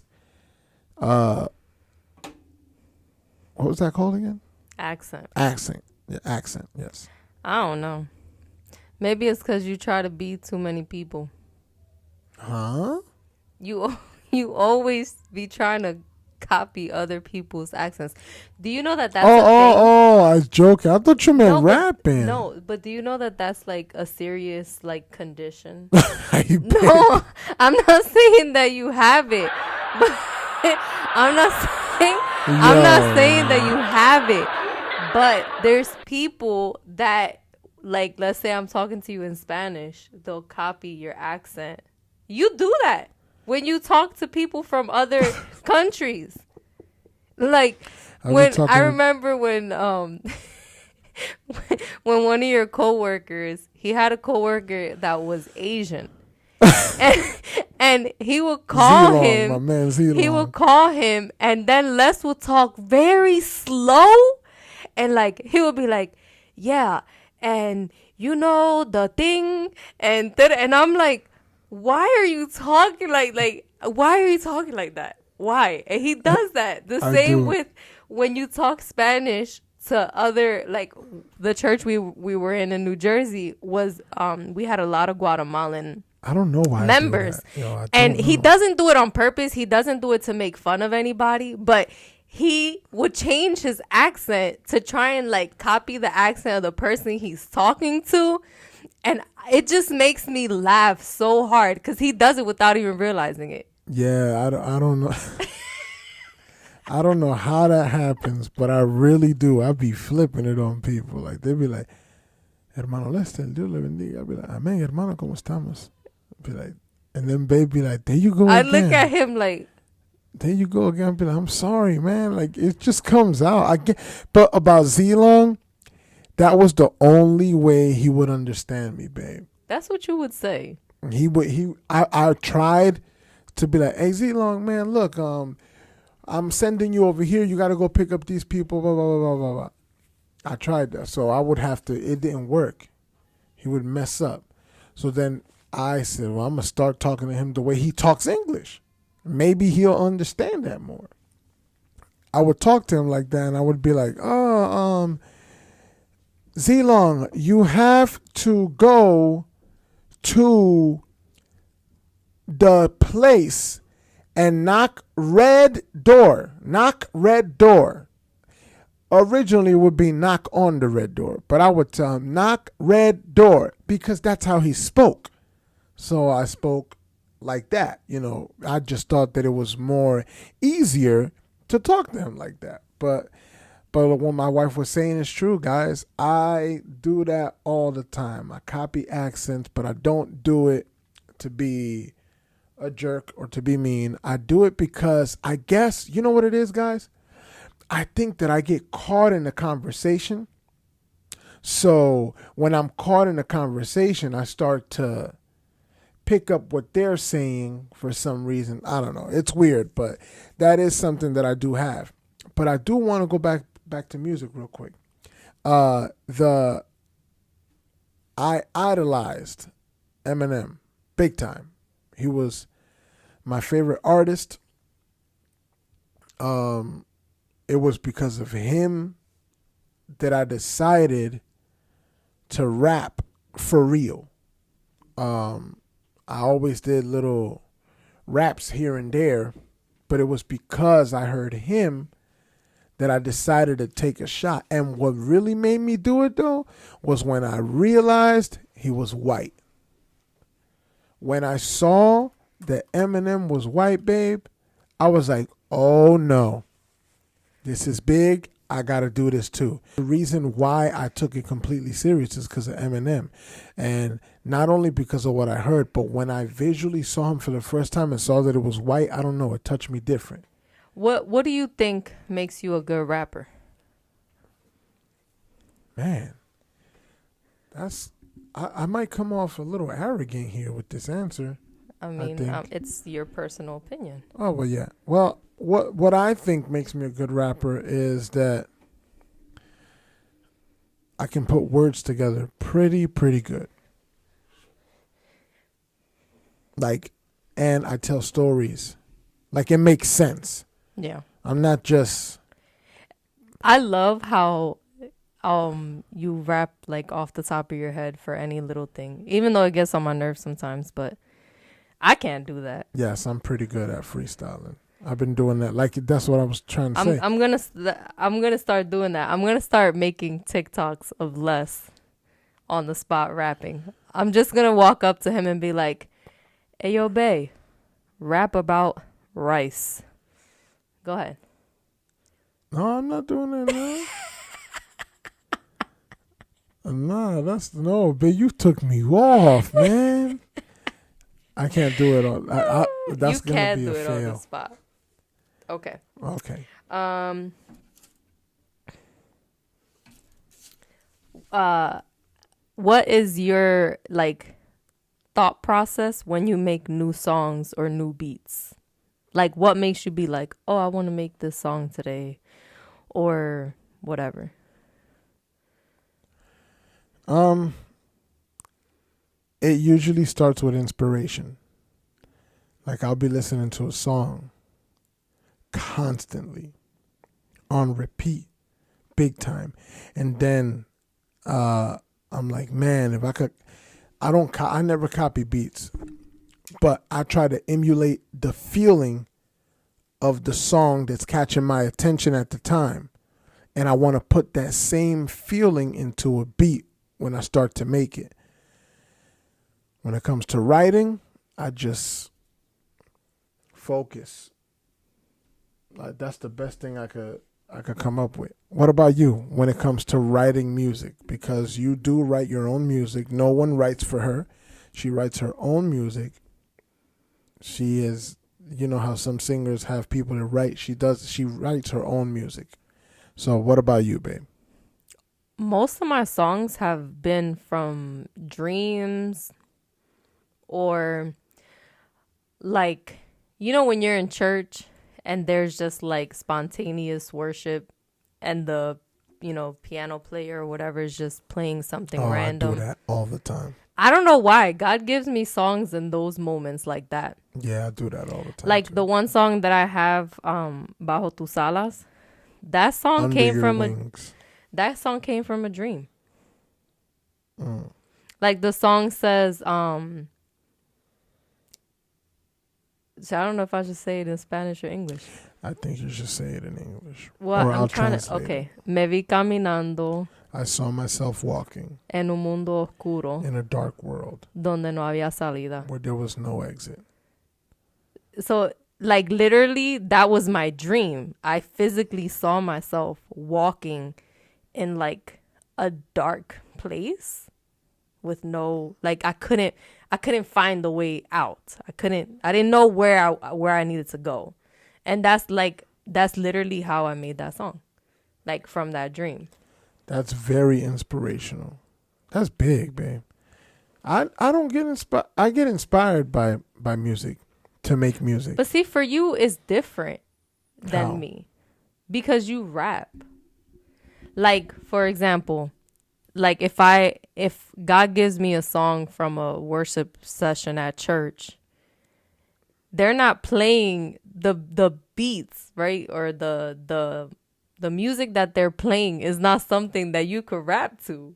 what was that called again? Accent. Accent. Yeah, accent, yes. I don't know. Maybe it's because you try to be too many people. Huh? You always be trying to copy other people's accents. Do you know that that's a thing? I was joking. I thought you meant rapping. No, but do you know that that's like a serious like condition? You No, I'm not saying that you have it. But I'm not saying that you have it. But there's people that like, let's say I'm talking to you in Spanish, they'll copy your accent. You do that when you talk to people from other countries. Like, when I remember when when one of your coworkers, he had a coworker that was Asian. and he would call Zilong, him. my man Zilong. He would call him, and then Les would talk very slow, and like he would be like, "Yeah, and you know the thing," and I'm like, "Why are you talking like why are you talking like that? Why?" And he does that. The same with when you talk Spanish to other, like the church we were in New Jersey was we had a lot of Guatemalan. I don't know why members. He doesn't do it on purpose. He doesn't do it to make fun of anybody, but he would change his accent to try and like copy the accent of the person he's talking to. And it just makes me laugh so hard because he does it without even realizing it. Yeah, I don't know. I don't know how that happens, but I really do. I be flipping it on people. Like, they be like, "Hermano Lester, Dios le bendiga." I be like, "Amén, hermano, ¿cómo estamos?" Be like, and then babe be like, "There you go I again." look at him like, "There you go again." Be like, "I'm sorry, man." Like, it just comes out. I get, but about Zilong, that was the only way he would understand me, babe. that's what you would say. I tried to be like, "Hey Zilong, man, look, I'm sending you over here. You got to go pick up these people, blah, blah, blah, blah, blah, blah." I tried that. So I would have to, it didn't work. He would mess up. So then I said, well, I'm going to start talking to him the way he talks English. Maybe he'll understand that more. I would talk to him like that, and I would be like, Zilong, you have to go to the place and knock red door. Knock red door. Originally it would be knock on the red door, but I would tell him knock red door because that's how he spoke. So I spoke like that. You know, I just thought that it was more easier to talk to him like that. But what my wife was saying is true, guys. I do that all the time. I copy accents, but I don't do it to be a jerk or to be mean. I do it because I guess, you know what it is, guys? I think that I get caught in a conversation. So when I'm caught in a conversation, I start to pick up what they're saying for some reason. I don't know. It's weird, but that is something that I do have. But I do want to go back to music real quick. I idolized Eminem big time. He was my favorite artist. It was because of him that I decided to rap for real. I always did little raps here and there, but it was because I heard him that I decided to take a shot. And what really made me do it, though, was when I realized he was white. When I saw that Eminem was white, babe, I was like, oh no, this is big. I got to do this too. The reason why I took it completely serious is because of Eminem. And not only because of what I heard, but when I visually saw him for the first time and saw that it was white, I don't know, it touched me different. What do you think makes you a good rapper? Man, I might come off a little arrogant here with this answer. I mean, it's your personal opinion. Oh, well, yeah. Well, what I think makes me a good rapper is that I can put words together pretty good. Like, and I tell stories. Like, it makes sense. Yeah. I'm not just... I love how you rap like off the top of your head for any little thing, even though it gets on my nerves sometimes, but I can't do that. Yes, I'm pretty good at freestyling. I've been doing that. Like, that's what I was trying to say. I'm gonna start doing that. I'm gonna start making TikToks of Les on the spot rapping. I'm just gonna walk up to him and be like, "Hey, yo, bae, rap about rice." Go ahead. No, I'm not doing that now. Nah, that's no, but you took me off, man. I can't do it on. That's You gonna can be do a it on the fail. spot. Okay. Okay. Um. Uh. What is your like thought process when you make new songs or new beats? Like, what makes you be like, oh, I want to make this song today, or whatever? Um, it usually starts with inspiration. Like I'll be listening to a song constantly on repeat, big time, and then I'm like, man, if I could, I never copy beats, but I try to emulate the feeling of the song that's catching my attention at the time. And I want to put that same feeling into a beat when I start to make it. When it comes to writing, I just focus. Like that's the best thing I could come up with. What about you when it comes to writing music? Because you do write your own music. No one writes for her. She writes her own music. She is, you know how some singers have people to write. She writes her own music. So what about you, babe? Most of my songs have been from dreams or like, you know, when you're in church and there's just like spontaneous worship and the, you know, piano player or whatever is just playing something random. I do that all the time. I don't know why. God gives me songs in those moments like that. Yeah, I do that all the time. Like too. the one song that I have, Bajo tus alas, that song Under came Your from Wings. that song came from a dream. Mm. Like the song says, so I don't know if I should say it in Spanish or English. I think you should say it in English. Well, Or I'm I'll trying to. translate Okay, me vi caminando I saw myself walking en un mundo oscuro in a dark world donde no había salida. where there was no exit. So, like literally, that was my dream. I physically saw myself walking in like a dark place with no, like I couldn't find the way out. I didn't know where I needed to go. And that's literally how I made that song. Like from that dream. That's very inspirational. That's big, babe. I don't get inspired. I get inspired by music to make music. But see, for you it's different than How? me. Because you rap. Like, for example, like if God gives me a song from a worship session at church, they're not playing the beats, right? Or the music that they're playing is not something that you could rap to.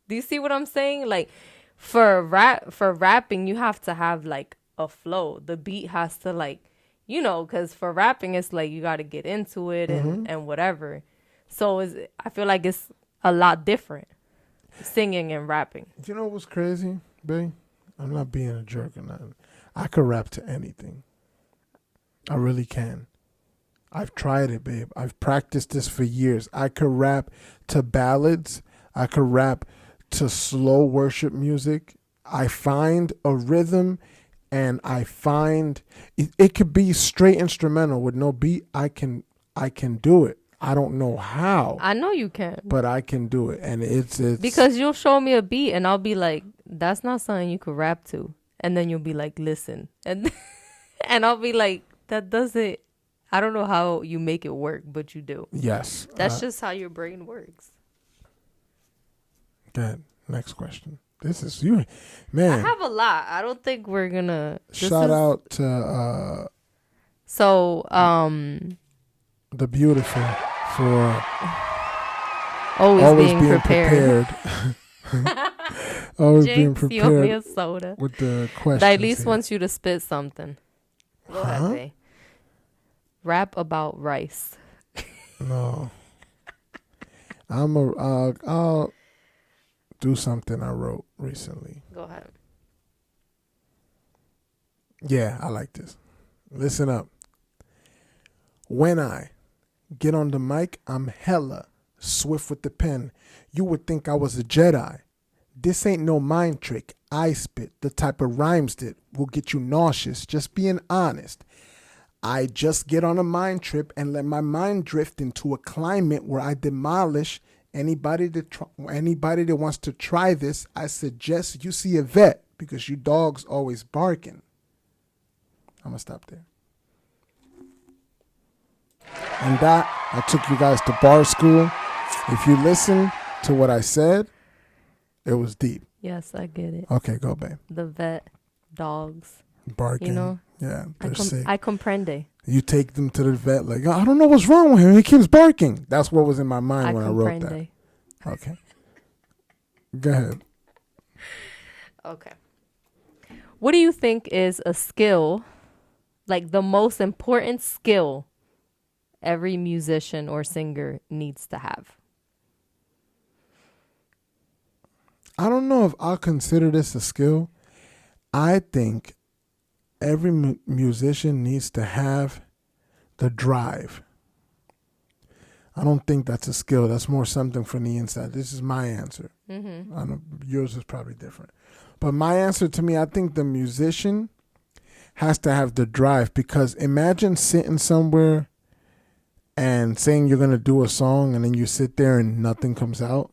Do you see what I'm saying? Like for rapping, you have to have like a flow. The beat has to like, you know, because for rapping, it's like you got to get into it and whatever. So I feel like it's a lot different, singing and rapping. You know what's crazy, babe? I'm not being a jerk or nothing. I could rap to anything. I really can. I've tried it, babe. I've practiced this for years. I could rap to ballads. I could rap to slow worship music. I find a rhythm and I find it could be straight instrumental with no beat. I can do it. I don't know how. I know you can. But I can do it. And it's because you'll show me a beat and I'll be like, that's not something you could rap to. And then you'll be like, listen. And and I'll be like, that doesn't, I don't know how you make it work, but you do. Yes. That's just how your brain works. Good. Next question. This is you, man. I have a lot. I don't think we're gonna. Shout out to the beautiful for always being prepared. Always Jinx, being you owe me prepared a soda. with the questions. That at least here. wants you to spit something. Go ahead, babe. Rap about rice. No. I'll do something I wrote recently. Go ahead. Yeah, I like this. Listen up. When I get on the mic, I'm hella swift with the pen. You would think I was a Jedi. This ain't no mind trick. I spit the type of rhymes that will get you nauseous. Just being honest. I just get on a mind trip and let my mind drift into a climate where I demolish anybody that wants to try this. I suggest you see a vet because you dogs always barking. I'm gonna stop there. And that, I took you guys to bar school. If you listen to what I said, it was deep. Yes, I get it. Okay, go, babe. The vet, dogs. Barking. You know? Yeah, they're sick. I comprende. You take them to the vet like, I don't know what's wrong with him. He keeps barking. That's what was in my mind when I wrote that. Okay. Go ahead. Okay. What do you think is a skill, like the most important skill every musician or singer needs to have? I don't know if I'll consider this a skill. I think every musician needs to have the drive. I don't think that's a skill. That's more something from the inside. This is my answer. Mm-hmm. I don't know, yours is probably different. But my answer to me, I think the musician has to have the drive, because imagine sitting somewhere and saying you're going to do a song and then you sit there and nothing comes out.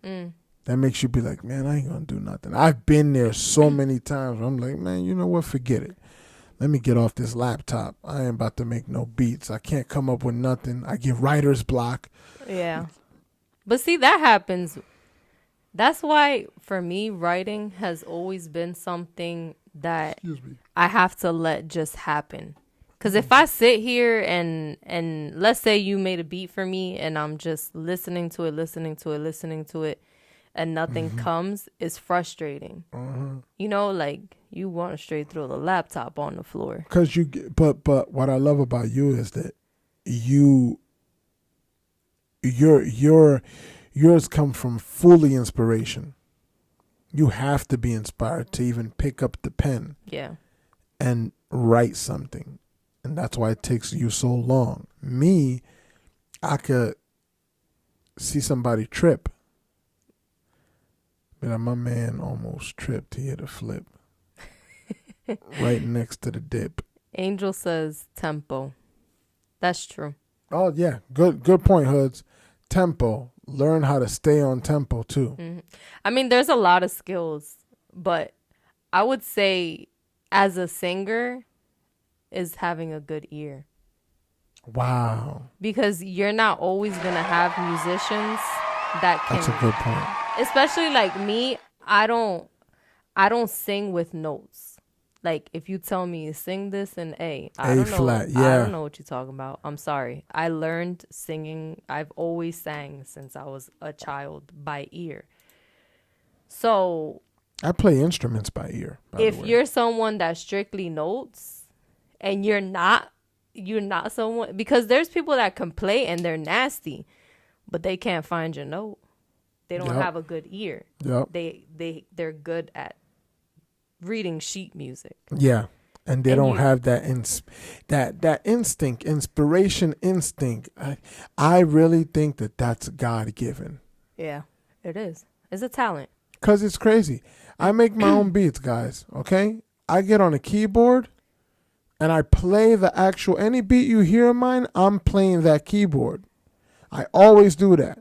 That makes you be like, man, I ain't going to do nothing. I've been there so many times where I'm like, man, you know what? Forget it. Let me get off this laptop. I ain't about to make no beats. I can't come up with nothing. I get writer's block. Yeah. But see, that happens. That's why, for me, writing has always been something that I have to let just happen. Because if I sit here and let's say you made a beat for me and I'm just listening to it, and nothing comes, it's frustrating. You know, like you want to straight throw the laptop on the floor. But what I love about you is that yours come from fully inspiration. You have to be inspired to even pick up the pen. Yeah. And write something. And that's why it takes you so long. Me, I could see somebody trip. But my man almost tripped. He hit a flip. Right next to the dip. Angel says tempo. That's true. Oh, yeah. Good point, Hoods. Tempo. Learn how to stay on tempo, too. Mm-hmm. I mean, there's a lot of skills, but I would say as a singer is having a good ear. Wow. Because you're not always going to have musicians that can. That's a good point. Especially like me, I don't sing with notes. Like if you tell me sing this in A don't know. Flat, yeah. I don't know what you're talking about. I'm sorry. I learned singing. I've always sang since I was a child by ear. So I play instruments by ear. If you're someone that strictly notes and you're not someone, because there's people that can play and they're nasty, but they can't find your note. They don't have a good ear. Yep. They're good at reading sheet music. Yeah. And they don't have that that instinct, inspiration instinct. I really think that's God-given. Yeah, it is. It's a talent. Because it's crazy. I make my own beats, guys, okay? I get on a keyboard and I play the actual, any beat you hear of mine, I'm playing that keyboard. I always do that.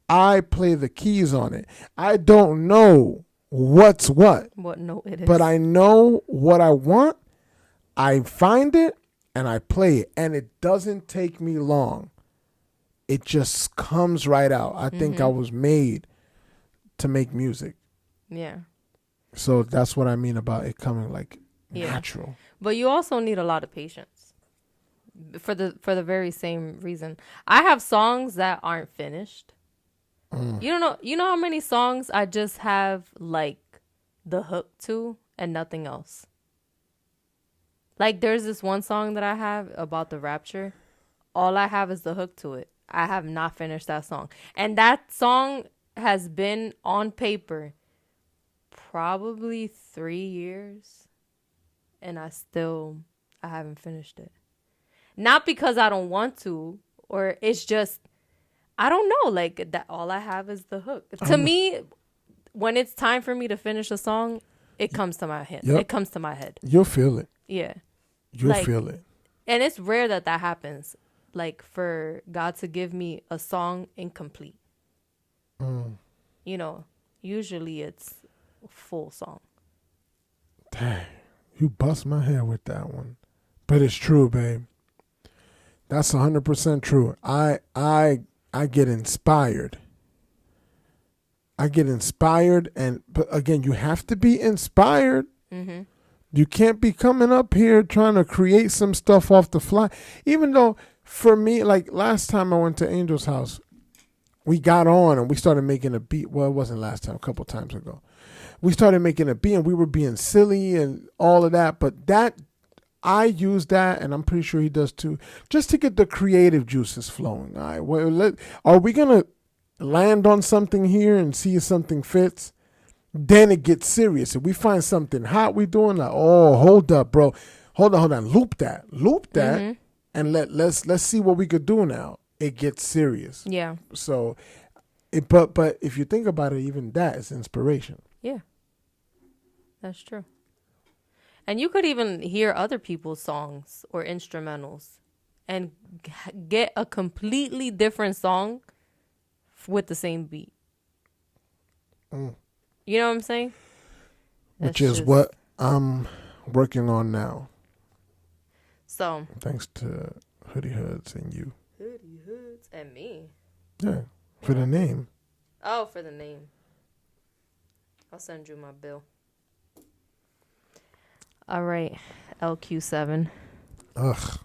I play the keys on it. I don't know what's what. What note it is. But I know what I want. I find it and I play it. And it doesn't take me long. It just comes right out. I think I was made to make music. Yeah. So that's what I mean about it coming like natural. But you also need a lot of patience. For the very same reason. I have songs that aren't finished. You know how many songs I just have like the hook to and nothing else. Like there's this one song that I have about the rapture. All I have is the hook to it. I have not finished that song. And that song has been on paper probably 3 years. And I haven't finished it. Not because I don't want to, or it's just I don't know. Like that, all I have is the hook. To me, when it's time for me to finish a song, it comes to my head. Yep. It comes to my head. You'll feel it. Yeah. You'll feel it. And it's rare that happens. Like for God to give me a song incomplete. You know, usually it's a full song. Dang, you bust my head with that one. But it's true, babe. That's 100% true. I get inspired. But again, you have to be inspired. Mm-hmm. You can't be coming up here trying to create some stuff off the fly. Even though, for me, like last time I went to Angel's house, we got on and we started making a beat. Well, it wasn't last time, a couple times ago. We started making a beat and we were being silly and all of that. But I use that, and I'm pretty sure he does too, just to get the creative juices flowing. All right, well, are we going to land on something here and see if something fits? Then it gets serious. If we find something hot we doing, like, oh, hold up, bro. Hold on. Loop that. Mm-hmm. And let's see what we could do now. It gets serious. Yeah. So, but if you think about it, even that is inspiration. Yeah. That's true. And you could even hear other people's songs or instrumentals and get a completely different song with the same beat. You know what I'm saying? Which is what I'm working on now. So. Thanks to Hoodie Hoods and you. Hoodie Hoods and me. Yeah, for the name. Oh, for the name. I'll send you my bill. All right, LQ7. Ugh.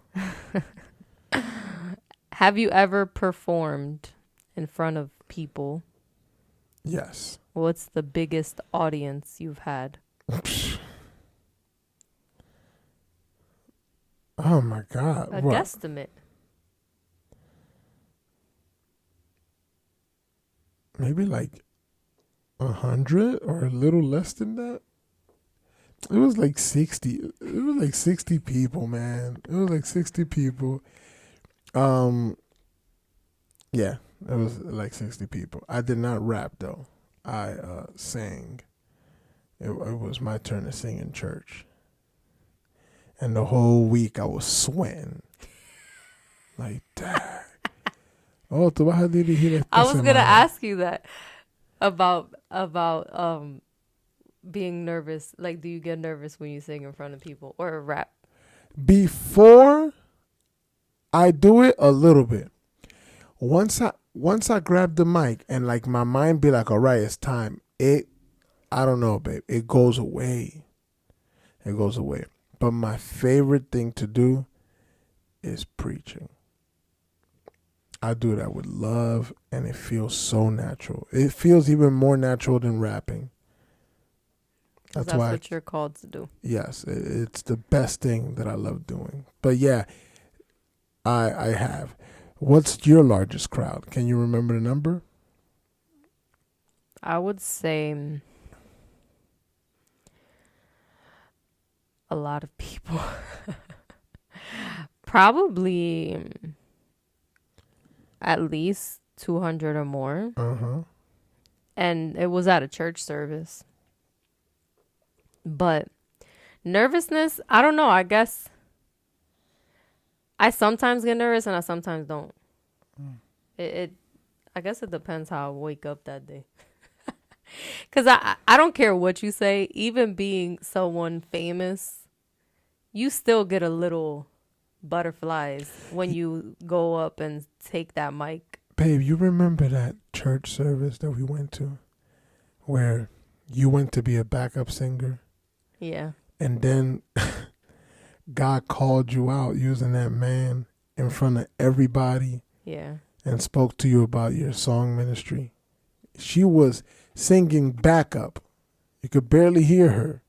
Have you ever performed in front of people? Yes. What's the biggest audience you've had? Oh my God. A what? guesstimate. Maybe like 100 or a little less than that. It was like 60. It was like 60 people, man. It was like 60 people. Yeah, it was like 60 people. I did not rap though. I sang. It was my turn to sing in church. And the whole week I was sweating. Like that. Oh, tu vas a dirigir esta I was semana. gonna ask you that about being nervous. Like, do you get nervous when you sing in front of people or rap? Before I do it, a little bit. Once I grab the mic and like my mind be like, all right, it's time. I don't know, babe. It goes away. It goes away. But my favorite thing to do is preaching. I do that with love, and it feels so natural. It feels even more natural than rapping. That's why what you're called to do. Yes, it's the best thing that I love doing. But yeah, I have. What's your largest crowd? Can you remember the number? I would say a lot of people. Probably at least 200 or more. Uh-huh. And it was at a church service. But nervousness, I don't know. I guess I sometimes get nervous and I sometimes don't. I guess it depends how I wake up that day. Because I don't care what you say. Even being someone famous, you still get a little butterflies when you go up and take that mic. Babe, you remember that church service that we went to where you went to be a backup singer? Yeah. And then God called you out using that man in front of everybody. Yeah. And spoke to you about your song ministry. She was singing backup. You could barely hear her.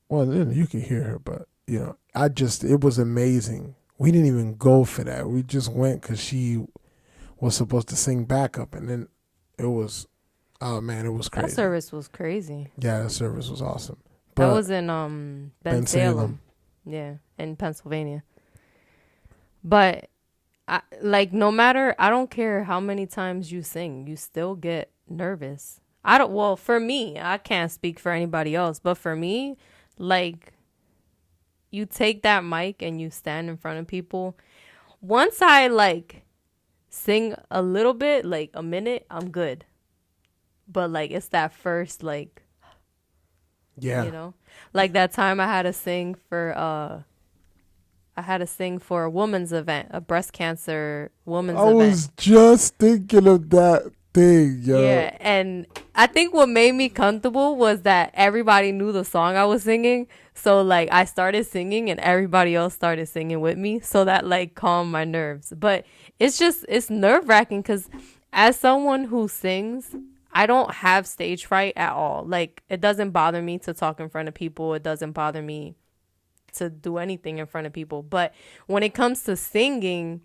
Well, you could hear her, but, it was amazing. We didn't even go for that. We just went because she was supposed to sing backup. And then it was, oh, man, it was crazy. That service was crazy. Yeah, that service was awesome. But that was in Ben Salem. Yeah, in Pennsylvania. But like no matter, I don't care how many times you sing, you still get nervous. I don't, well, for me, I can't speak for anybody else, but for me, like you take that mic and you stand in front of people. Once I like sing a little bit, like a minute, I'm good. But like it's that first like, Yeah. you know, like that time I had to sing for a woman's event, a breast cancer woman's I event. was just thinking of that thing, yo. Yeah, and I think what made me comfortable was that everybody knew the song I was singing. So like I started singing and everybody else started singing with me. So that like calmed my nerves. But it's nerve wracking because as someone who sings, I don't have stage fright at all. Like it doesn't bother me to talk in front of people. It doesn't bother me to do anything in front of people. But when it comes to singing,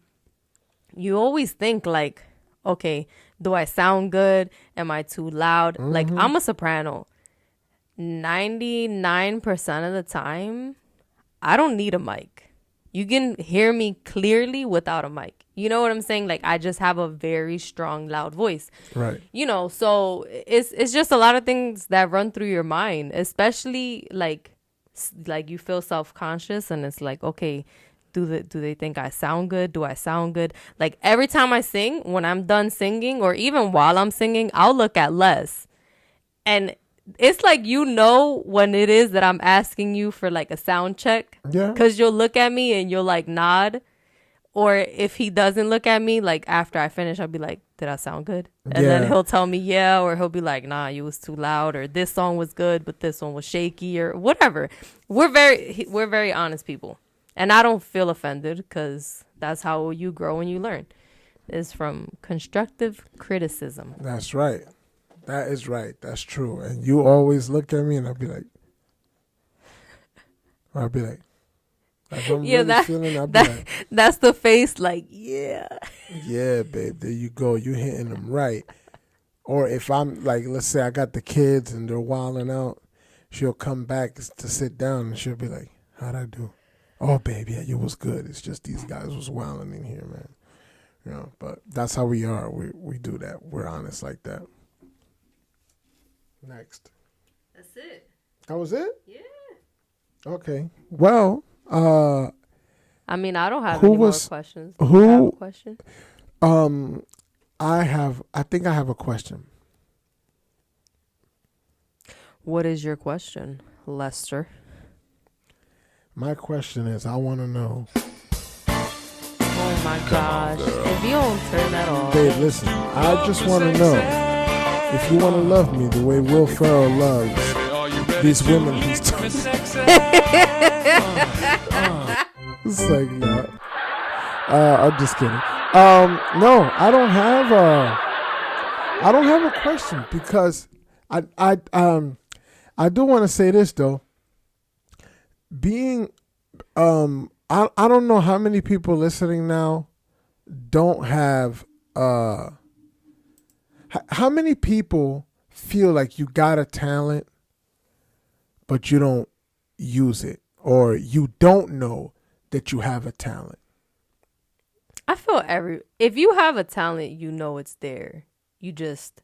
you always think like, okay, do I sound good? Am I too loud? Like I'm a soprano. 99% of the time, I don't need a mic. You can hear me clearly without a mic. You know what I'm saying? Like I just have a very strong, loud voice. Right. You know, so it's just a lot of things that run through your mind, especially like you feel self-conscious and it's like, okay, do they think I sound good? Do I sound good? Like every time I sing, when I'm done singing or even while I'm singing, I'll look at Les. And it's like, you know, when it is that I'm asking you for like a sound check. Yeah. Because you'll look at me and you'll like nod. Or if he doesn't look at me, like after I finish, I'll be like, did I sound good? And then he'll tell me, yeah. Or he'll be like, nah, you was too loud. Or this song was good, but this one was shaky or whatever. We're very honest people. And I don't feel offended because that's how you grow and you learn. Is from constructive criticism. That's right. That is right. That's true. And you always look at me and I'll be like, if I'm really feeling, I'll be like, that's the face like, yeah. yeah, babe, there you go. You hitting them right. Or if I'm like, let's say I got the kids and they're wilding out, she'll come back to sit down and she'll be like, how'd I do? Oh, babe, yeah, you was good. It's just these guys was wilding in here, man. You know, but that's how we are. We do that. We're honest like that. Next. That's it. That was it? Yeah. Okay. Well, I mean, I don't have any more questions. Do who you have a question? I think I have a question. What is your question, Lester? My question is, I want to know. Oh my gosh. If you don't turn that off. Babe, listen, I just want to know if you want to love me the way Will Ferrell loves these women he's talking. It's like, no. I'm just kidding. No, I don't have a question because I do want to say this though. Being I don't know how many people listening now don't have how many people feel like you got a talent but you don't use it, or you don't know that you have a talent? I feel if you have a talent, you know it's there. You just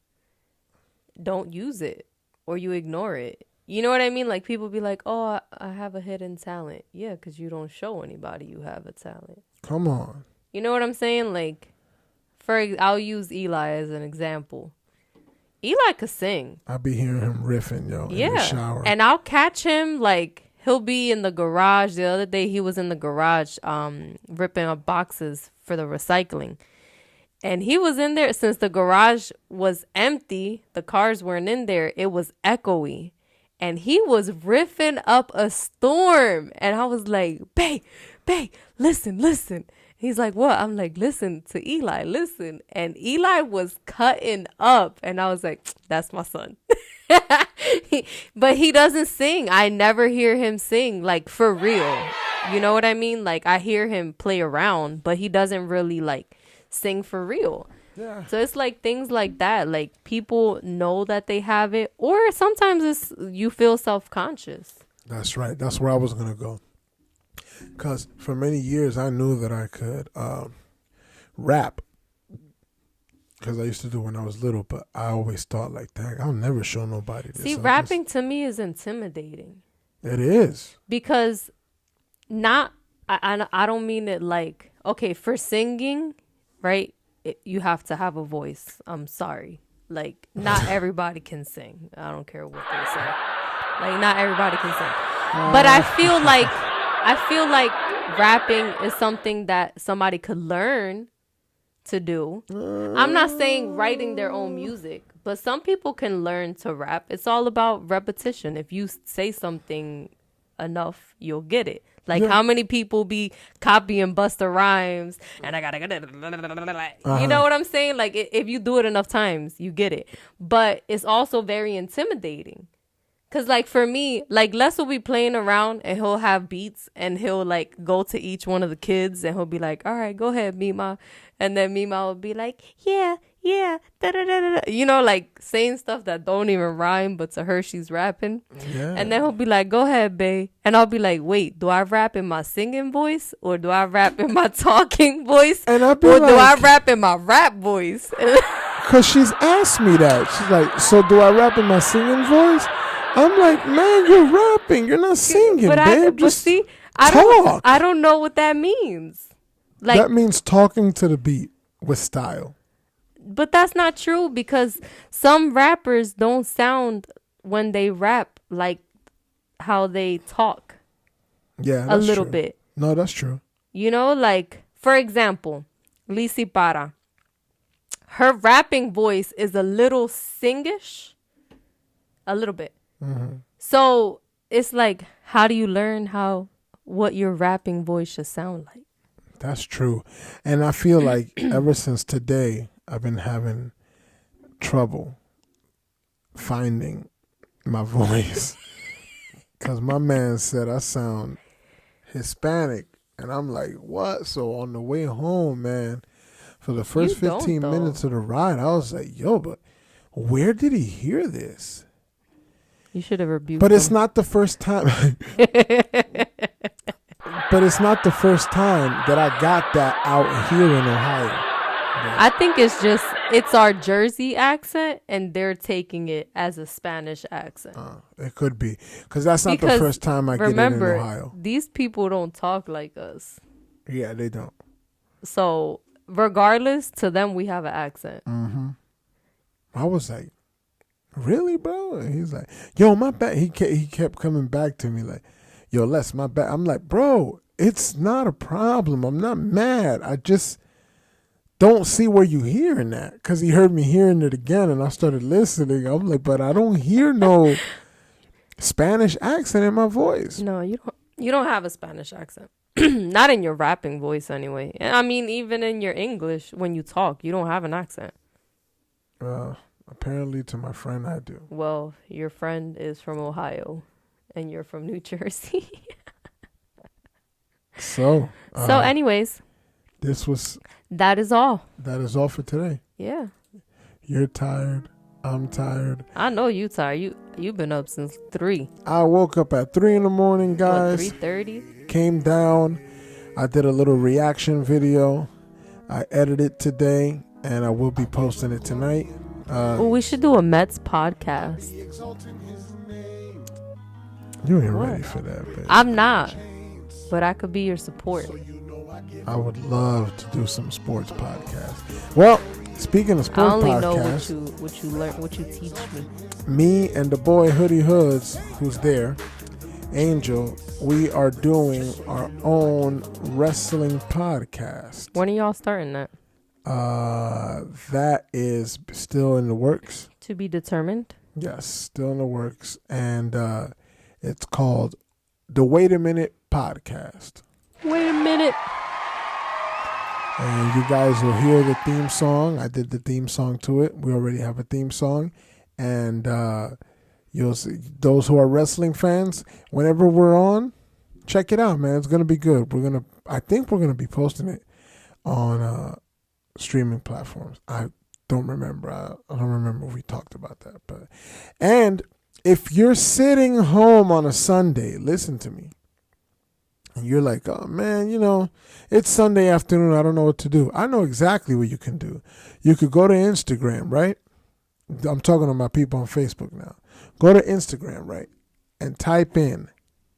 don't use it or you ignore it. You know what I mean? Like people be like, oh, I have a hidden talent. Yeah, because you don't show anybody you have a talent. Come on. You know what I'm saying? Like, I'll use Eli as an example. Eli could sing. I be hearing him riffing, yo, in the shower. And I'll catch him, like, he'll be in the garage. The other day he was in the garage ripping up boxes for the recycling. And he was in there, since the garage was empty, the cars weren't in there, it was echoey. And he was riffing up a storm. And I was like, babe, listen. He's like, what? I'm like, listen to Eli, listen. And Eli was cutting up. And I was like, that's my son. But he doesn't sing. I never hear him sing, like, for real. You know what I mean? Like, I hear him play around, but he doesn't really, like, sing for real. Yeah. So it's like things like that. Like people know that they have it, or sometimes it's you feel self-conscious. That's right. That's where I was going to go. Because for many years I knew that I could. rap. Because I used to do it when I was little, but I always thought like, dang, I'll never show nobody this. See, rapping to me is intimidating. It is. Because I don't mean it like, okay, for singing, right? You have to have a voice. I'm sorry. Like, not everybody can sing. I don't care what they say. Like, not everybody can sing. But I feel like rapping is something that somebody could learn to do. I'm not saying writing their own music, but some people can learn to rap. It's all about repetition. If you say something enough, you'll get it. Like, how many people be copying Busta Rhymes and I gotta, you know what I'm saying? Like, if you do it enough times, you get it. But it's also very intimidating. Cause like for me, like Les will be playing around and he'll have beats and he'll like go to each one of the kids and he'll be like, all right, go ahead, Mima. And then Mima will be like, yeah, da da da da. You know, like saying stuff that don't even rhyme, but to her she's rapping. Yeah. And then he'll be like, go ahead, babe. And I'll be like, wait, do I rap in my singing voice or do I rap in my talking voice? And I'll be or like, do I rap in my rap voice? Cause she's asked me that. She's like, so do I rap in my singing voice? I'm like, man, you're rapping. You're not singing, babe. Just see, talk. I don't know what that means. Like, that means talking to the beat with style. But that's not true because some rappers don't sound when they rap like how they talk. Yeah, that's a little true. bit. No, that's true. You know, like, for example, Lizzy Para. Her rapping voice is a little singish. A little bit. Mm-hmm. So it's like, how do you learn what your rapping voice should sound like? That's true. And I feel like ever since today, I've been having trouble finding my voice. Because my man said I sound Hispanic. And I'm like, what? So on the way home, man, for the first 15 minutes of the ride, I was like, yo, but where did he hear this? You should have rebuked But him. it's not the first time. But it's not the first time that I got that out here in Ohio. I think it's our Jersey accent and they're taking it as a Spanish accent. It could be. Because that's not the first time I get it in Ohio. These people don't talk like us. Yeah, they don't. So regardless, to them, we have an accent. Mm-hmm. I was like, really, bro? And he's like, yo, my bad. He kept coming back to me like, yo, Les, my bad. I'm like, bro, it's not a problem. I'm not mad. I just don't see where you hearing that. Because he heard me hearing it again, and I started listening. I'm like, but I don't hear no Spanish accent in my voice. No, you don't have a Spanish accent. Not in your rapping voice, anyway. I mean, even in your English, when you talk, you don't have an accent. Apparently, to my friend, I do. Well, your friend is from Ohio, and you're from New Jersey. So anyways, that is all. That is all for today. Yeah. You're tired. I'm tired. I know you tired. You've been up since 3. I woke up at 3 a.m, guys. 3:30? Came down. I did a little reaction video. I edited today, and I will be posting it tonight. We should do a Mets podcast. You ain't ready for that, babe. I'm not, but I could be your support. I would love to do some sports podcasts. Well, speaking of sports podcasts, I only know what you learn, what you teach me. Me and the boy Hoodie Hoods, who's there, Angel, we are doing our own wrestling podcast. When are y'all starting that? That is still in the works. To be determined? Yes, still in the works. And it's called the Wait a Minute Podcast. Wait a minute. And you guys will hear the theme song. I did the theme song to it. We already have a theme song. And you'll see those who are wrestling fans, whenever we're on, check it out, man. It's going to be good. I think we're going to be posting it on streaming platforms. I don't remember. I don't remember if we talked about that. And if you're sitting home on a Sunday, listen to me. and you're like, oh man, it's Sunday afternoon, I don't know what to do. I know exactly what you can do. You could go to Instagram, right? I'm talking to my people on Facebook now. Go to Instagram, right? And type in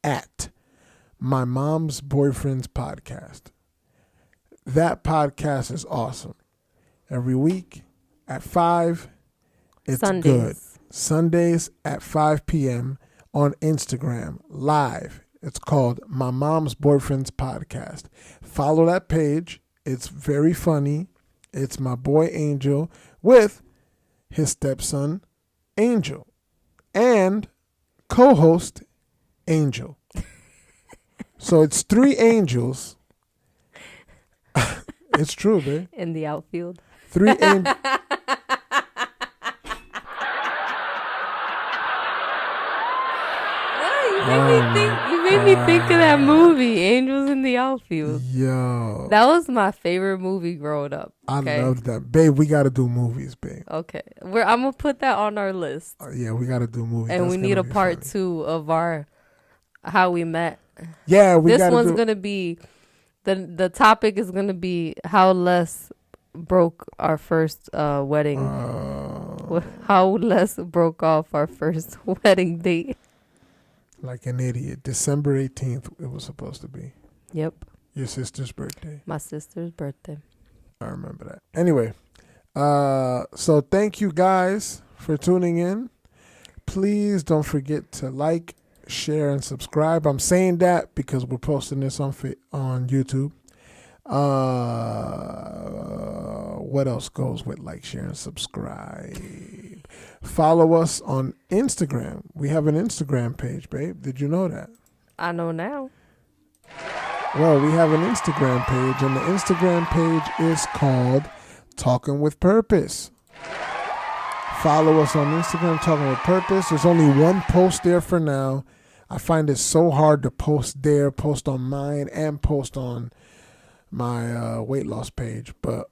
at My Mom's Boyfriend's Podcast. That podcast is awesome. Every week at 5, it's Sundays. good. Sundays at 5 p.m. on Instagram, live. It's called My Mom's Boyfriend's Podcast. Follow that page. It's very funny. It's my boy Angel with his stepson, Angel, and co-host, Angel. So it's 3 angels. It's true, babe. In the outfield. 3 angels. You made me think of that movie, Angels in the Outfield. Yo. That was my favorite movie growing up. Okay? I love that. Babe, we got to do movies, babe. Okay. I'm going to put that on our list. Yeah, we got to do movies. And That's we need a gonna be part funny. 2 of our how we met. Yeah, we got to This do. one's going to be, the topic is going to be how Les broke our first wedding. How Les broke off our first wedding date. Like an idiot. December 18th, it was supposed to be. Yep. Your sister's birthday. My sister's birthday. I remember that. Anyway, so thank you guys for tuning in. Please don't forget to like, share, and subscribe. I'm saying that because we're posting this on YouTube. What else goes with like, share, and subscribe? Follow us on Instagram. We have an Instagram page, babe. Did you know that? I know now. Well, we have an Instagram page, and the Instagram page is called Talking with Purpose. Follow us on Instagram, Talking with Purpose. There's only one post there for now. I find it so hard to post there, post on mine, and post on my weight loss page, but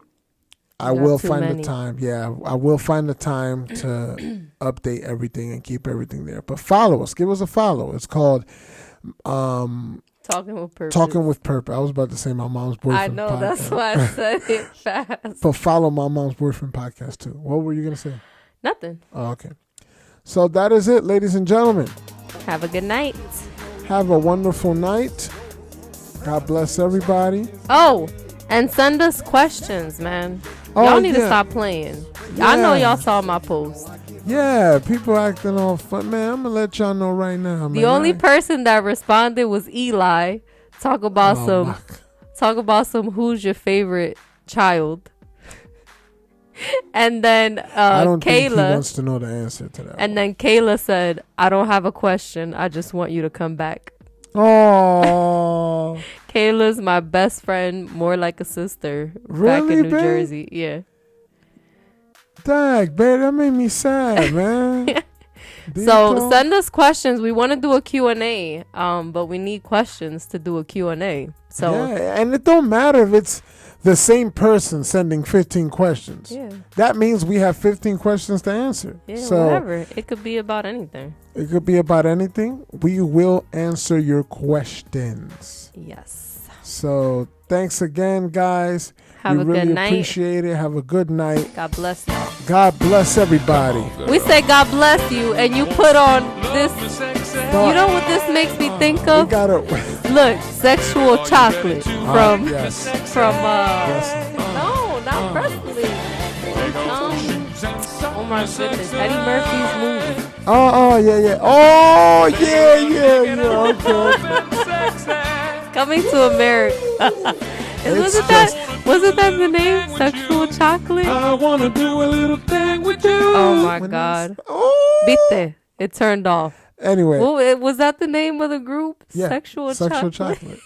I will find the time. Yeah, I will find the time to update everything and keep everything there. But follow us. Give us a follow. It's called Talking with Purpose. Talking with Purpose. I was about to say My Mom's Boyfriend I know, podcast. that's why I said it fast. But follow My Mom's Boyfriend podcast too. What were you going to say? Nothing. Oh, okay. So that is it, ladies and gentlemen. Have a good night. Have a wonderful night. God bless everybody. Oh, and send us questions, man. Y'all need to stop playing. I know y'all saw my post. Yeah, people acting all fun. Man, I'm going to let y'all know right now. The only person that responded was Eli. Talk about some who's your favorite child. And then I don't Kayla think he wants to know the answer to that. And then Kayla said, I don't have a question. I just want you to come back. Oh, Kayla's my best friend, more like a sister. Really, back in New babe? Jersey. Yeah. dang, babe, that made me sad, man. So send us questions. We want to do a Q&A, but we need questions to do a Q&A. So yeah, and it don't matter if it's the same person sending 15 questions. yeah, That means we have 15 questions to answer. yeah, So whatever. It could be about anything. it could be about anything. We will answer your questions. Yes. So thanks again, guys. Have we a really good night. appreciate it. Have a good night. God bless y'all. God bless everybody. We say God bless you, and you put on this. You know what this makes me think We of? gotta. Look, Sexual Chocolate from yes. no, not Presley. Oh my goodness, Eddie Murphy's movie. Oh yeah. Oh yeah. Okay. Coming to America. Wasn't that the name? Sexual Chocolate? I wanna do a little thing with you. Oh my God. Viste, it turned off. Anyway. Well, was that the name of the group? Yeah, Sexual Chocolate.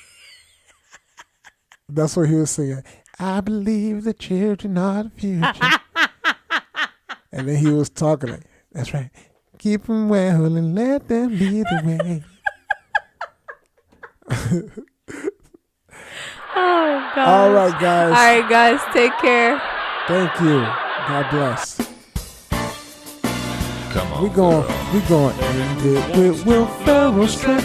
That's what he was singing. I believe the children are the future. And then he was talking like, that's right. Keep them well and let them lead the way. Oh God. All right, guys. All right, guys. Take care. Thank you. God bless. Come on. We going to end it with Will Ferrell's track.